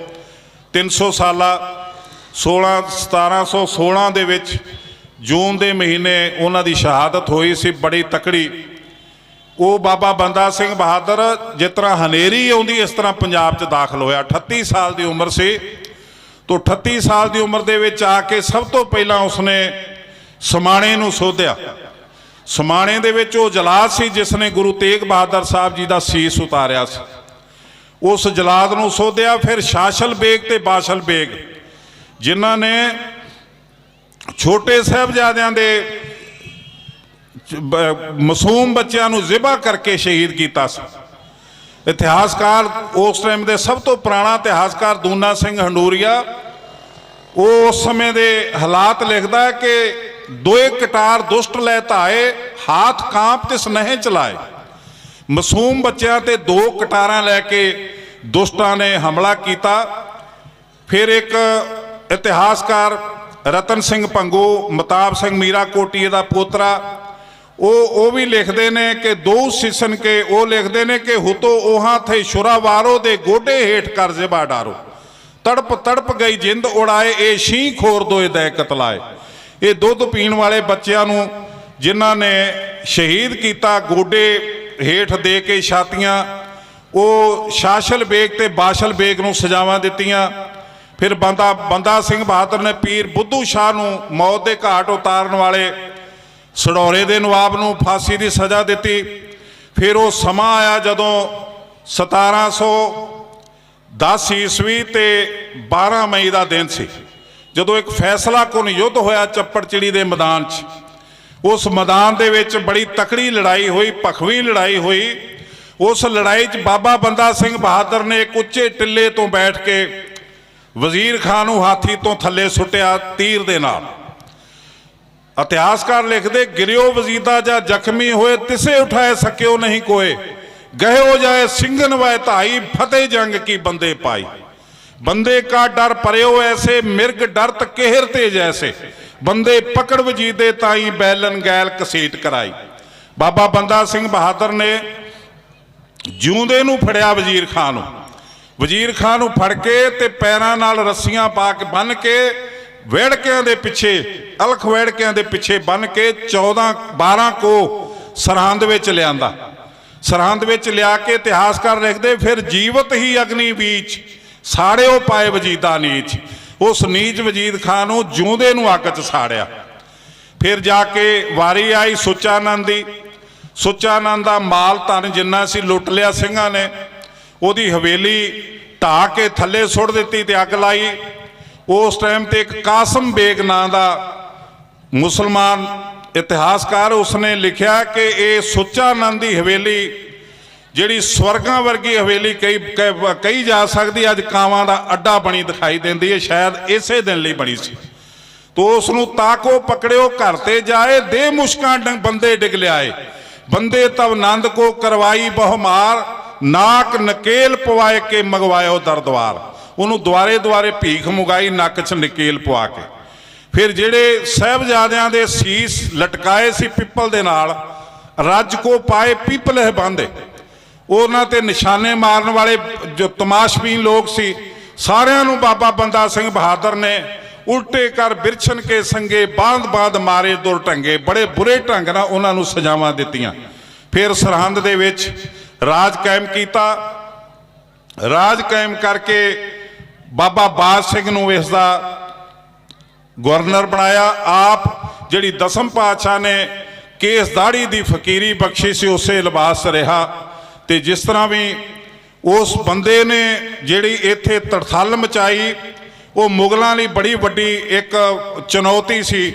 300 ਸਾਲਾ 1716 ਦੇ ਵਿੱਚ ਜੂਨ ਦੇ ਮਹੀਨੇ ਉਹਨਾਂ ਦੀ ਸ਼ਹਾਦਤ ਹੋਈ ਸੀ, ਬੜੀ ਤਕੜੀ। ਉਹ ਬਾਬਾ ਬੰਦਾ ਸਿੰਘ ਬਹਾਦਰ ਜਿਸ ਤਰ੍ਹਾਂ ਹਨੇਰੀ ਆਉਂਦੀ ਇਸ ਤਰ੍ਹਾਂ ਪੰਜਾਬ 'ਚ ਦਾਖਲ ਹੋਇਆ। 38 ਸਾਲ ਦੀ ਉਮਰ ਸੀ। ਤੋ 38 ਸਾਲ ਦੀ ਉਮਰ ਦੇ ਵਿੱਚ ਆ ਕੇ ਸਭ ਤੋਂ ਪਹਿਲਾਂ ਉਸਨੇ ਸਮਾਣੇ ਨੂੰ ਸੋਧਿਆ। ਸਮਾਣੇ ਦੇ ਵਿੱਚ ਉਹ ਜਲਾਦ ਸੀ ਜਿਸ ਨੇ ਗੁਰੂ ਤੇਗ ਬਹਾਦਰ ਸਾਹਿਬ ਜੀ ਦਾ ਸੀਸ ਉਤਾਰਿਆ ਸੀ। ਉਸ ਜਲਾਦ ਨੂੰ ਸੋਧਿਆ। ਫਿਰ ਸ਼ਾਸਲ ਬੇਗ ਤੇ ਬਾਸ਼ਲ ਬੇਗ, ਜਿਨ੍ਹਾਂ ਨੇ ਛੋਟੇ ਸਾਹਿਬਜ਼ਾਦਿਆਂ ਦੇ ਮਾਸੂਮ ਬੱਚਿਆਂ ਨੂੰ ਜ਼ਿਬਾ ਕਰਕੇ ਸ਼ਹੀਦ ਕੀਤਾ ਸੀ। ਇਤਿਹਾਸਕਾਰ ਉਸ ਟਾਈਮ ਦੇ ਸਭ ਤੋਂ ਪੁਰਾਣਾ ਇਤਿਹਾਸਕਾਰ ਦੂਨਾ ਸਿੰਘ ਹੰਡੂਰੀਆ, ਉਹ ਉਸ ਸਮੇਂ ਦੇ ਹਾਲਾਤ ਲਿਖਦਾ ਹੈ ਕਿ ਦੋਏ ਕਟਾਰ ਦੁਸ਼ਟ ਲੈ ਧਾਏ, ਹਾਥ ਕਾਂਪ ਤਿਸ ਨਹਿ ਚਲਾਏ। ਮਾਸੂਮ ਬੱਚਿਆਂ ਤੇ 2 ਕਟਾਰਾਂ ਲੈ ਕੇ ਦੁਸ਼ਟਾਂ ਨੇ ਹਮਲਾ ਕੀਤਾ। ਫਿਰ ਇੱਕ ਇਤਿਹਾਸਕਾਰ ਰਤਨ ਸਿੰਘ ਭੰਗੂ, ਮਤਾਬ ਸਿੰਘ ਮੀਰਾ ਕੋਟੀਏ ਦਾ ਪੋਤਰਾ, ਉਹ ਵੀ ਲਿਖਦੇ ਨੇ ਕਿ 2 ਸਿਸਨ ਕੇ, ਉਹ ਲਿਖਦੇ ਨੇ ਕਿ ਹੁਤੋ ਉਹਾਂ ਥੇ ਸ਼ੁਰਾਵਾਰੋ ਦੇ ਗੋਡੇ ਹੇਠ ਕਰ ਜ਼ਿਬਾ ਡਾਰੋ, ਤੜਪ ਤੜਪ ਗਈ ਜਿੰਦ ਉਡਾਏ, ਇਹ ਸ਼ੀਂ ਖੋਰ ਦੋਏ ਦੈ ਕਤਲਾਏ। ਇਹ ਦੁੱਧ ਪੀਣ ਵਾਲੇ ਬੱਚਿਆਂ ਨੂੰ ਜਿਨ੍ਹਾਂ ਨੇ ਸ਼ਹੀਦ ਕੀਤਾ ਗੋਡੇ ਹੇਠ ਦੇ ਕੇ ਛਾਤੀਆਂ, ਉਹ ਸ਼ਾਸਲ ਬੇਗ ਤੇ ਬਾਸ਼ਲ ਬੇਗ ਨੂੰ ਸਜ਼ਾਵਾਂ ਦਿੱਤੀਆਂ। ਫਿਰ ਬੰਦਾ ਸਿੰਘ ਬਹਾਦਰ ਨੇ ਪੀਰ ਬੁੱਧੂ ਸ਼ਾਹ ਨੂੰ ਮੌਤ ਦੇ ਘਾਟ ਉਤਾਰਨ ਵਾਲੇ ਸੜੌਰੇ ਦੇ ਨਵਾਬ ਨੂੰ ਫਾਂਸੀ ਦੀ ਸਜ਼ਾ ਦਿੱਤੀ। ਫਿਰ ਉਹ ਸਮਾਂ ਆਇਆ ਜਦੋਂ 1710 ਈਸਵੀ ਤੇ 12 ਮਈ ਦਾ ਦਿਨ ਸੀ, ਜਦੋਂ ਇੱਕ ਫੈਸਲਾ ਕੁਨ ਯੁੱਧ ਹੋਇਆ ਚੱਪੜਚਿੜੀ ਦੇ ਮੈਦਾਨ 'ਚ। ਉਸ ਮੈਦਾਨ ਦੇ ਵਿੱਚ ਬੜੀ ਤਕੜੀ ਲੜਾਈ ਹੋਈ, ਭਖਵੀਂ ਲੜਾਈ ਹੋਈ। ਉਸ ਲੜਾਈ 'ਚ ਬਾਬਾ ਬੰਦਾ ਸਿੰਘ ਬਹਾਦਰ ਨੇ ਇੱਕ ਉੱਚੇ ਟਿੱਲੇ ਤੋਂ ਬੈਠ ਕੇ ਵਜ਼ੀਰ ਖਾਨ ਨੂੰ ਹਾਥੀ ਤੋਂ ਥੱਲੇ ਸੁੱਟਿਆ ਤੀਰ ਦੇ ਨਾਲ। ਇਤਿਹਾਸਕਾਰ ਲਿਖਦੇ, ਗਿਰਿਓ ਵਜ਼ੀਦਾ ਜਾਂ ਜ਼ਖਮੀ ਹੋਏ, ਤਿਸੇ ਉਠਾਏ ਸਕਿਓ ਨਹੀਂ ਕੋਏ, ਗਏ ਹੋ ਜਾਏ ਸਿੰਘਨ ਵੈ ਧਾਈ, ਫਤਿਹ ਜੰਗ ਕੀ ਬੰਦੇ ਪਾਈ। ਬੰਦੇ ਕਾ ਡਰ ਪਰਿਓ ਐਸੇ, ਮਿਰਗ ਡਰਤ ਕਹਿਰ ਤੇ ਜੈਸੇ, ਬੰਦੇ ਪਕੜ ਵਜੀਦੇ ਤਾਈ, ਬੈਲਨ ਗੈਲ ਕਸੀਟ ਕਰਾਈ। ਬਾਬਾ ਬੰਦਾ ਸਿੰਘ ਬਹਾਦਰ ਨੇ ਜਿਉਂਦੇ ਨੂੰ ਫੜਿਆ ਵਜ਼ੀਰ ਖਾਨ ਨੂੰ, ਵਜ਼ੀਰ ਖਾਨ ਨੂੰ ਫੜ ਕੇ ਤੇ ਪੈਰਾਂ ਨਾਲ ਰੱਸੀਆਂ ਪਾ ਕੇ ਬੰਨ੍ਹ ਕੇ ਵੈੜਕਿਆਂ ਦੇ ਪਿੱਛੇ, ਅਲਖ ਵੈੜਕਿਆਂ ਦੇ ਪਿੱਛੇ ਬੰਨ੍ਹ ਕੇ 12 ਕੋ ਸਰਹੰਦ ਵਿੱਚ ਲਿਆਂਦਾ। ਸਰਹੰਦ ਵਿੱਚ ਲਿਆ ਕੇ ਇਤਿਹਾਸਕਾਰ ਲਿਖਦੇ ਫਿਰ ਜੀਵਤ ਹੀ ਅਗਨੀ ਬੀਚ ਸਾੜਿਓ ਪਾਏ ਵਜੀਦਾ ਨੀਚ। ਉਸ ਨੀਚ ਵਜੀਦ ਖਾਨ ਨੂੰ ਜਿਉਂਦੇ ਨੂੰ ਅੱਗ 'ਚ ਸਾੜਿਆ। ਫਿਰ ਜਾ ਕੇ ਵਾਰੀ ਆਈ ਸੁੱਚਾਨੰਦ ਦੀ। ਸੁੱਚਾਨੰਦ ਦਾ ਮਾਲ ਧਨ ਜਿੰਨਾ ਸੀ ਲੁੱਟ ਲਿਆ ਸਿੰਘਾਂ ਨੇ। ਉਹਦੀ ਹਵੇਲੀ ਢਾਹ ਕੇ ਥੱਲੇ ਸੁੱਟ ਦਿੱਤੀ ਤੇ ਅੱਗ ਲਾਈ। ਉਸ ਟਾਈਮ ਤੇ ਇੱਕ ਕਾਸਮ ਬੇਗ ਨਾਂ ਦਾ ਮੁਸਲਮਾਨ ਇਤਿਹਾਸਕਾਰ ਉਸਨੇ ਲਿਖਿਆ ਕਿ ਇਹ ਸੁੱਚਾਨੰਦ ਦੀ ਹਵੇਲੀ ਜਿਹੜੀ ਸਵਰਗਾਂ ਵਰਗੀ ਹਵੇਲੀ ਕਹੀ ਜਾ ਸਕਦੀ, ਅੱਜ ਕਾਵਾਂ ਦਾ ਅੱਡਾ ਬਣੀ ਦਿਖਾਈ ਦਿੰਦੀ ਹੈ, ਸ਼ਾਇਦ ਇਸੇ ਦਿਨ ਲਈ ਬਣੀ ਸੀ। ਤੋ ਉਸ ਨੂੰ ਤਾਕੋ ਪਕੜਿਓ ਘਰ ਤੇ ਜਾਏ, ਦੇ ਮੁਸ਼ਕਾਂ ਬੰਦੇ ਡਿਗ ਲਿਆਏ, ਬੰਦੇ ਤਬ ਨੰਦ ਕੋ ਕਰਵਾਈ ਬਹੁਮਾਰ, ਨਾਕ ਨਕੇਲ ਪਵਾਏ ਕੇ ਮੰਗਵਾਇਓ ਦਰਦਵਾਰ। ਉਹਨੂੰ ਦੁਆਰੇ ਦੁਆਰੇ ਭੀਖ ਮੰਗਾਈ, ਨੱਕ 'ਚ ਨਕੇਲ ਪਵਾ ਕੇ। ਫਿਰ ਜਿਹੜੇ ਸਾਹਿਬਜ਼ਾਦਿਆਂ ਦੇ ਸੀਸ ਲਟਕਾਏ ਸੀ ਪਿੱਪਲ ਦੇ ਨਾਲ, ਰੱਜ ਕੋ ਪਾਏ ਪੀਪਲੇ ਬਾਂਦੇ, ਉਹਨਾਂ ਤੇ ਨਿਸ਼ਾਨੇ ਮਾਰਨ ਵਾਲੇ ਜੋ ਤਮਾਸ਼ਬੀਨ ਲੋਕ ਸੀ, ਸਾਰਿਆਂ ਨੂੰ ਬਾਬਾ ਬੰਦਾ ਸਿੰਘ ਬਹਾਦਰ ਨੇ ਉਲਟੇ ਕਰ ਬਿਰਛਨ ਕੇ ਸੰਗੇ ਬਾਂਧ ਬਾਂਧ ਮਾਰੇ ਦੁਰ ਢੰਗੇ। ਬੜੇ ਬੁਰੇ ਢੰਗ ਨਾਲ ਉਹਨਾਂ ਨੂੰ ਸਜ਼ਾਵਾਂ ਦਿੱਤੀਆਂ। ਫਿਰ ਸਰਹੰਦ ਦੇ ਵਿੱਚ ਰਾਜ ਕਾਇਮ ਕੀਤਾ। ਰਾਜ ਕਾਇਮ ਕਰਕੇ ਬਾਬਾ ਬਾਜ ਸਿੰਘ ਨੂੰ ਇਸ ਦਾ ਗਵਰਨਰ ਬਣਾਇਆ। ਆਪ ਜਿਹੜੀ ਦਸਮ ਪਾਤਸ਼ਾਹ ਨੇ ਕੇਸ ਦਾੜੀ ਦੀ ਫਕੀਰੀ ਬਖਸ਼ੀ ਸੀ, ਉਸੇ ਲਿਬਾਸ ਰਿਹਾ। ਤੇ ਜਿਸ ਤਰ੍ਹਾਂ ਵੀ ਉਸ ਬੰਦੇ ਨੇ ਜਿਹੜੀ ਇੱਥੇ ਤੜਥਲ ਮਚਾਈ, ਉਹ ਮੁਗਲਾਂ ਲਈ ਬੜੀ ਵੱਡੀ ਇੱਕ ਚੁਣੌਤੀ ਸੀ।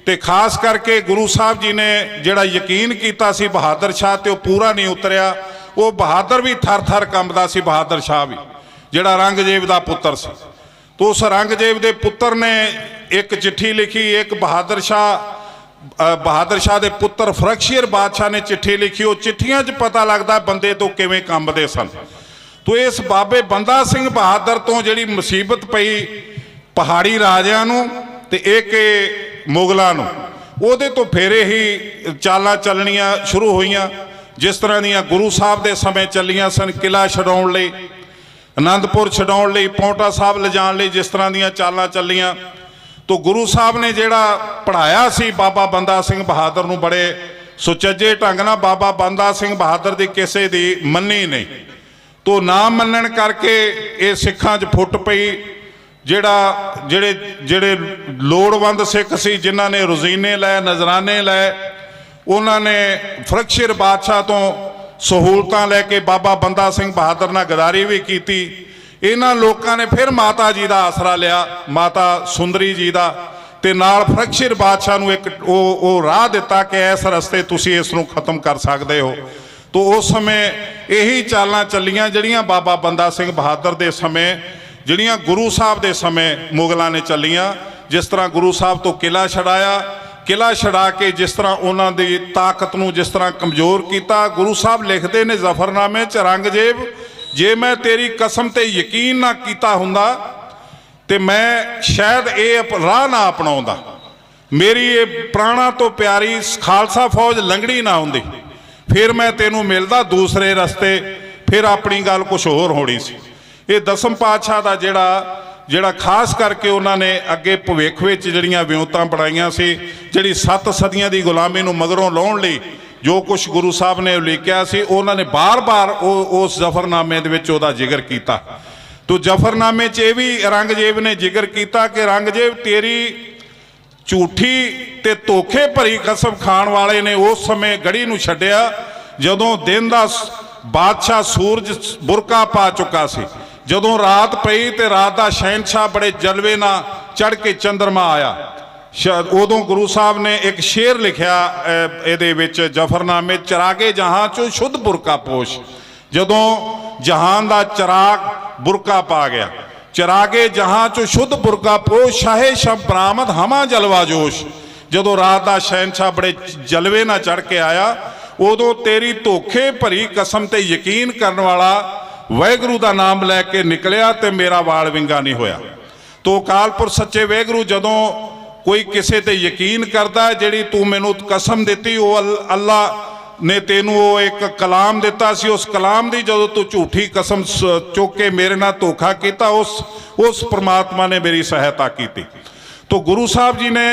ਤੇ ਖਾਸ ਕਰਕੇ ਗੁਰੂ ਸਾਹਿਬ ਜੀ ਨੇ ਜਿਹੜਾ ਯਕੀਨ ਕੀਤਾ ਸੀ ਬਹਾਦਰ ਸ਼ਾਹ ਤੇ, ਉਹ ਪੂਰਾ ਨਹੀਂ ਉਤਰਿਆ। ਉਹ ਬਹਾਦਰ ਵੀ ਥਰ ਥਰ ਕੰਬਦਾ ਸੀ, ਬਹਾਦਰ ਸ਼ਾਹ ਵੀ, ਜਿਹੜਾ ਔਰੰਗਜ਼ੇਬ ਦਾ ਪੁੱਤਰ ਸੀ। ਤੋ ਉਸ ਔਰੰਗਜ਼ੇਬ ਦੇ ਪੁੱਤਰ ਨੇ ਇੱਕ ਚਿੱਠੀ ਲਿਖੀ। ਇੱਕ ਬਹਾਦਰ ਸ਼ਾਹ ਦੇ ਪੁੱਤਰ ਫਰਖਸ਼ੀਰ ਬਾਦਸ਼ਾਹ ਨੇ ਚਿੱਠੀ ਲਿਖੀ। ਉਹ ਚਿੱਠੀਆਂ 'ਚ ਪਤਾ ਲੱਗਦਾ ਬੰਦੇ ਤੋਂ ਕਿਵੇਂ ਕੰਬਦੇ ਸਨ। ਤੋ ਇਸ ਬਾਬੇ ਬੰਦਾ ਸਿੰਘ ਬਹਾਦਰ ਤੋਂ ਜਿਹੜੀ ਮੁਸੀਬਤ ਪਈ ਪਹਾੜੀ ਰਾਜਿਆਂ ਨੂੰ ਤੇ ਇੱਕ ਮੁਗਲਾਂ ਨੂੰ, ਉਹਦੇ ਤੋਂ ਫੇਰੇ ਹੀ ਚਾਲਾਂ ਚੱਲਣੀਆਂ ਸ਼ੁਰੂ ਹੋਈਆਂ। ਜਿਸ ਤਰ੍ਹਾਂ ਦੀਆਂ ਗੁਰੂ ਸਾਹਿਬ ਦੇ ਸਮੇਂ ਚੱਲੀਆਂ ਸਨ, ਕਿਲ੍ਹਾ ਛਡਾਉਣ ਲਈ, ਆਨੰਦਪੁਰ ਛਡਾਉਣ ਲਈ, ਪੌਂਟਾ ਸਾਹਿਬ ਲਿਜਾਣ ਲਈ ਜਿਸ ਤਰ੍ਹਾਂ ਦੀਆਂ ਚਾਲਾਂ ਚੱਲੀਆਂ। ਤੋ ਗੁਰੂ ਸਾਹਿਬ ਨੇ ਜਿਹੜਾ ਪੜ੍ਹਾਇਆ ਸੀ ਬਾਬਾ ਬੰਦਾ ਸਿੰਘ ਬਹਾਦਰ ਨੂੰ ਬੜੇ ਸੁਚੱਜੇ ਢੰਗ ਨਾਲ, ਬਾਬਾ ਬੰਦਾ ਸਿੰਘ ਬਹਾਦਰ ਦੀ ਕਿਸੇ ਦੀ ਮੰਨੀ ਨਹੀਂ। ਤੋ ਨਾ ਮੰਨਣ ਕਰਕੇ ਇਹ ਸਿੱਖਾਂ 'ਚ ਫੁੱਟ ਪਈ। ਜਿਹੜੇ ਲੋੜਵੰਦ ਸਿੱਖ ਸੀ, ਜਿਨ੍ਹਾਂ ਨੇ ਰੋਜ਼ੀਨੇ ਲਏ, ਨਜ਼ਰਾਨੇ ਲਏ, ਉਹਨਾਂ ਨੇ ਫਰਖਸ਼ੀਰ ਬਾਦਸ਼ਾਹ ਤੋਂ ਸਹੂਲਤਾਂ ਲੈ ਕੇ ਬਾਬਾ ਬੰਦਾ ਸਿੰਘ ਬਹਾਦਰ ਨਾਲ ਗਦਾਰੀ ਵੀ ਕੀਤੀ। ਇਹਨਾਂ ਲੋਕਾਂ ਨੇ ਫਿਰ ਮਾਤਾ ਜੀ ਦਾ ਆਸਰਾ ਲਿਆ, ਮਾਤਾ ਸੁੰਦਰੀ ਜੀ ਦਾ, ਤੇ ਨਾਲ ਫਰਖਸ਼ੀਰ ਬਾਦਸ਼ਾਹ ਨੂੰ ਇੱਕ ਉਹ ਰਾਹ ਦਿੱਤਾ ਕਿ ਇਸ ਰਸਤੇ ਤੁਸੀਂ ਇਸ ਨੂੰ ਖਤਮ ਕਰ ਸਕਦੇ ਹੋ। ਤੋ ਉਸ ਸਮੇਂ ਇਹੀ ਚਾਲਾਂ ਚੱਲੀਆਂ ਜਿਹੜੀਆਂ ਬਾਬਾ ਬੰਦਾ ਸਿੰਘ ਬਹਾਦਰ ਦੇ ਸਮੇਂ, ਜਿਹੜੀਆਂ ਗੁਰੂ ਸਾਹਿਬ ਦੇ ਸਮੇਂ ਮੁਗਲਾਂ ਨੇ ਚੱਲੀਆਂ। ਜਿਸ ਤਰ੍ਹਾਂ ਗੁਰੂ ਸਾਹਿਬ ਤੋਂ ਕਿਲ੍ਹਾ ਛਡਾਇਆ, ਕਿਲ੍ਹਾ ਛਡਾ ਕੇ ਜਿਸ ਤਰ੍ਹਾਂ ਉਹਨਾਂ ਦੀ ਤਾਕਤ ਨੂੰ ਜਿਸ ਤਰ੍ਹਾਂ ਕਮਜ਼ੋਰ ਕੀਤਾ। ਗੁਰੂ ਸਾਹਿਬ ਲਿਖਦੇ ਨੇ ਜ਼ਫਰਨਾਮੇ 'ਚ, ਔਰੰਗਜ਼ੇਬ ਜੇ ਮੈਂ ਤੇਰੀ ਕਸਮ ਤੇ ਯਕੀਨ ਨਾ ਕੀਤਾ ਹੁੰਦਾ ਤੇ ਮੈਂ ਸ਼ਾਇਦ ਇਹ ਰਾਹ ਨਾ ਅਪਣਾਉਂਦਾ, ਮੇਰੀ ਇਹ ਪ੍ਰਾਣਾ ਤੋਂ ਪਿਆਰੀ ਖਾਲਸਾ ਫੌਜ ਲੰਗੜੀ ਨਾ ਹੁੰਦੀ, ਫਿਰ ਮੈਂ ਤੈਨੂੰ ਮਿਲਦਾ ਦੂਸਰੇ ਰਸਤੇ, ਫਿਰ ਆਪਣੀ ਗੱਲ ਕੁਝ ਹੋਰ ਹੋਣੀ ਸੀ। ਇਹ ਦਸਮ ਪਾਤਸ਼ਾਹ ਦਾ ਜਿਹੜਾ ਖਾਸ ਕਰਕੇ ਉਹਨਾਂ ਨੇ ਅੱਗੇ ਭਵਿੱਖ ਵਿੱਚ ਜਿਹੜੀਆਂ ਵਿਉਂਤਾਂ ਬਣਾਈਆਂ ਸੀ, ਜਿਹੜੀ 7 ਸਦੀਆਂ ਦੀ ਗੁਲਾਮੀ ਨੂੰ ਮਗਰੋਂ ਲਾਉਣ ਲਈ ਜੋ ਕੁਝ ਗੁਰੂ ਸਾਹਿਬ ਨੇ ਉਲੀਕਿਆ ਸੀ, ਉਹਨਾਂ ਨੇ ਬਾਰ-ਬਾਰ ਉਸ ਜ਼ਫਰਨਾਮੇ ਦੇ ਵਿੱਚ ਉਹਦਾ ਜ਼ਿਕਰ ਕੀਤਾ। ਤੋ ਜ਼ਫਰਨਾਮੇ 'ਚ ਇਹ ਵੀ ਔਰੰਗਜ਼ੇਬ ਨੇ ਜ਼ਿਕਰ ਕੀਤਾ ਕਿ ਔਰੰਗਜ਼ੇਬ ਤੇਰੀ ਝੂਠੀ ਤੇ ਧੋਖੇ ਭਰੀ ਕਸਮ ਖਾਣ ਵਾਲੇ ਨੇ ਉਸ ਸਮੇਂ ਗੜੀ ਨੂੰ ਛੱਡਿਆ ਜਦੋਂ ਦਿਨ ਦਾ ਬਾਦਸ਼ਾਹ ਸੂਰਜ ਬੁਰਕਾ ਪਾ ਚੁੱਕਾ ਸੀ। ਜਦੋਂ ਰਾਤ ਪਈ ਤੇ ਰਾਤ ਦਾ ਸ਼ਹਿਨਸ਼ਾਹ ਬੜੇ ਜਲਵੇ ਨਾਲ ਚੜ੍ਹ ਕੇ ਚੰਦਰਮਾ ਆਇਆ, ਉਦੋਂ ਗੁਰੂ ਸਾਹਿਬ ਨੇ ਇੱਕ ਸ਼ੇਰ ਲਿਖਿਆ ਇਹਦੇ ਵਿੱਚ ਜ਼ਫਰਨਾਮੇ, ਚਰਾਗੇ ਜਹਾਂ ਚੋਂ ਸ਼ੁੱਧ ਬੁਰਕਾ ਪੋਸ਼। ਜਦੋਂ ਜਹਾਨ ਦਾ ਚਰਾਗ ਬੁਰਕਾ ਪਾ ਗਿਆ, ਚਰਾਗੇ ਜਹਾਂ ਚੋਂ ਸ਼ੁੱਧ ਬੁਰਕਾ ਪੋਸ਼, ਸ਼ਾਹੇ ਸ਼ਬ ਬਰਾਮਦ ਹਮਾ ਜਲਵਾ ਜੋਸ਼। ਜਦੋਂ ਰਾਤ ਦਾ ਸ਼ਹਿਨਸ਼ਾਹ ਬੜੇ ਜਲਵੇ ਨਾਲ ਚੜ੍ਹ ਕੇ ਆਇਆ, ਉਦੋਂ ਤੇਰੀ ਧੋਖੇ ਭਰੀ ਕਸਮ ਤੇ ਯਕੀਨ ਕਰਨ ਵਾਲਾ ਵਾਹਿਗੁਰੂ ਦਾ ਨਾਮ ਲੈ ਕੇ ਨਿਕਲਿਆ ਤੇ ਮੇਰਾ ਵਾਲ ਵਿੰਗਾ ਨਹੀਂ ਹੋਇਆ। ਤੋ ਅਕਾਲਪੁਰ ਸੱਚੇ ਵਾਹਿਗੁਰੂ ਜਦੋਂ ਕੋਈ ਕਿਸੇ ਤੇ ਯਕੀਨ ਕਰਦਾ, ਜਿਹੜੀ ਤੂੰ ਮੈਨੂੰ ਕਸਮ ਦਿੱਤੀ ਉਹ ਅੱਲਾ ਨੇ ਤੈਨੂੰ ਉਹ ਇੱਕ ਕਲਾਮ ਦਿੱਤਾ ਸੀ, ਉਸ ਕਲਾਮ ਦੀ ਜਦੋਂ ਤੂੰ ਝੂਠੀ ਕਸਮ ਚੁੱਕ ਕੇ ਮੇਰੇ ਨਾਲ ਧੋਖਾ ਕੀਤਾ, ਉਸ ਪ੍ਰਮਾਤਮਾ ਨੇ ਮੇਰੀ ਸਹਾਇਤਾ ਕੀਤੀ। ਤੋ ਗੁਰੂ ਸਾਹਿਬ ਜੀ ਨੇ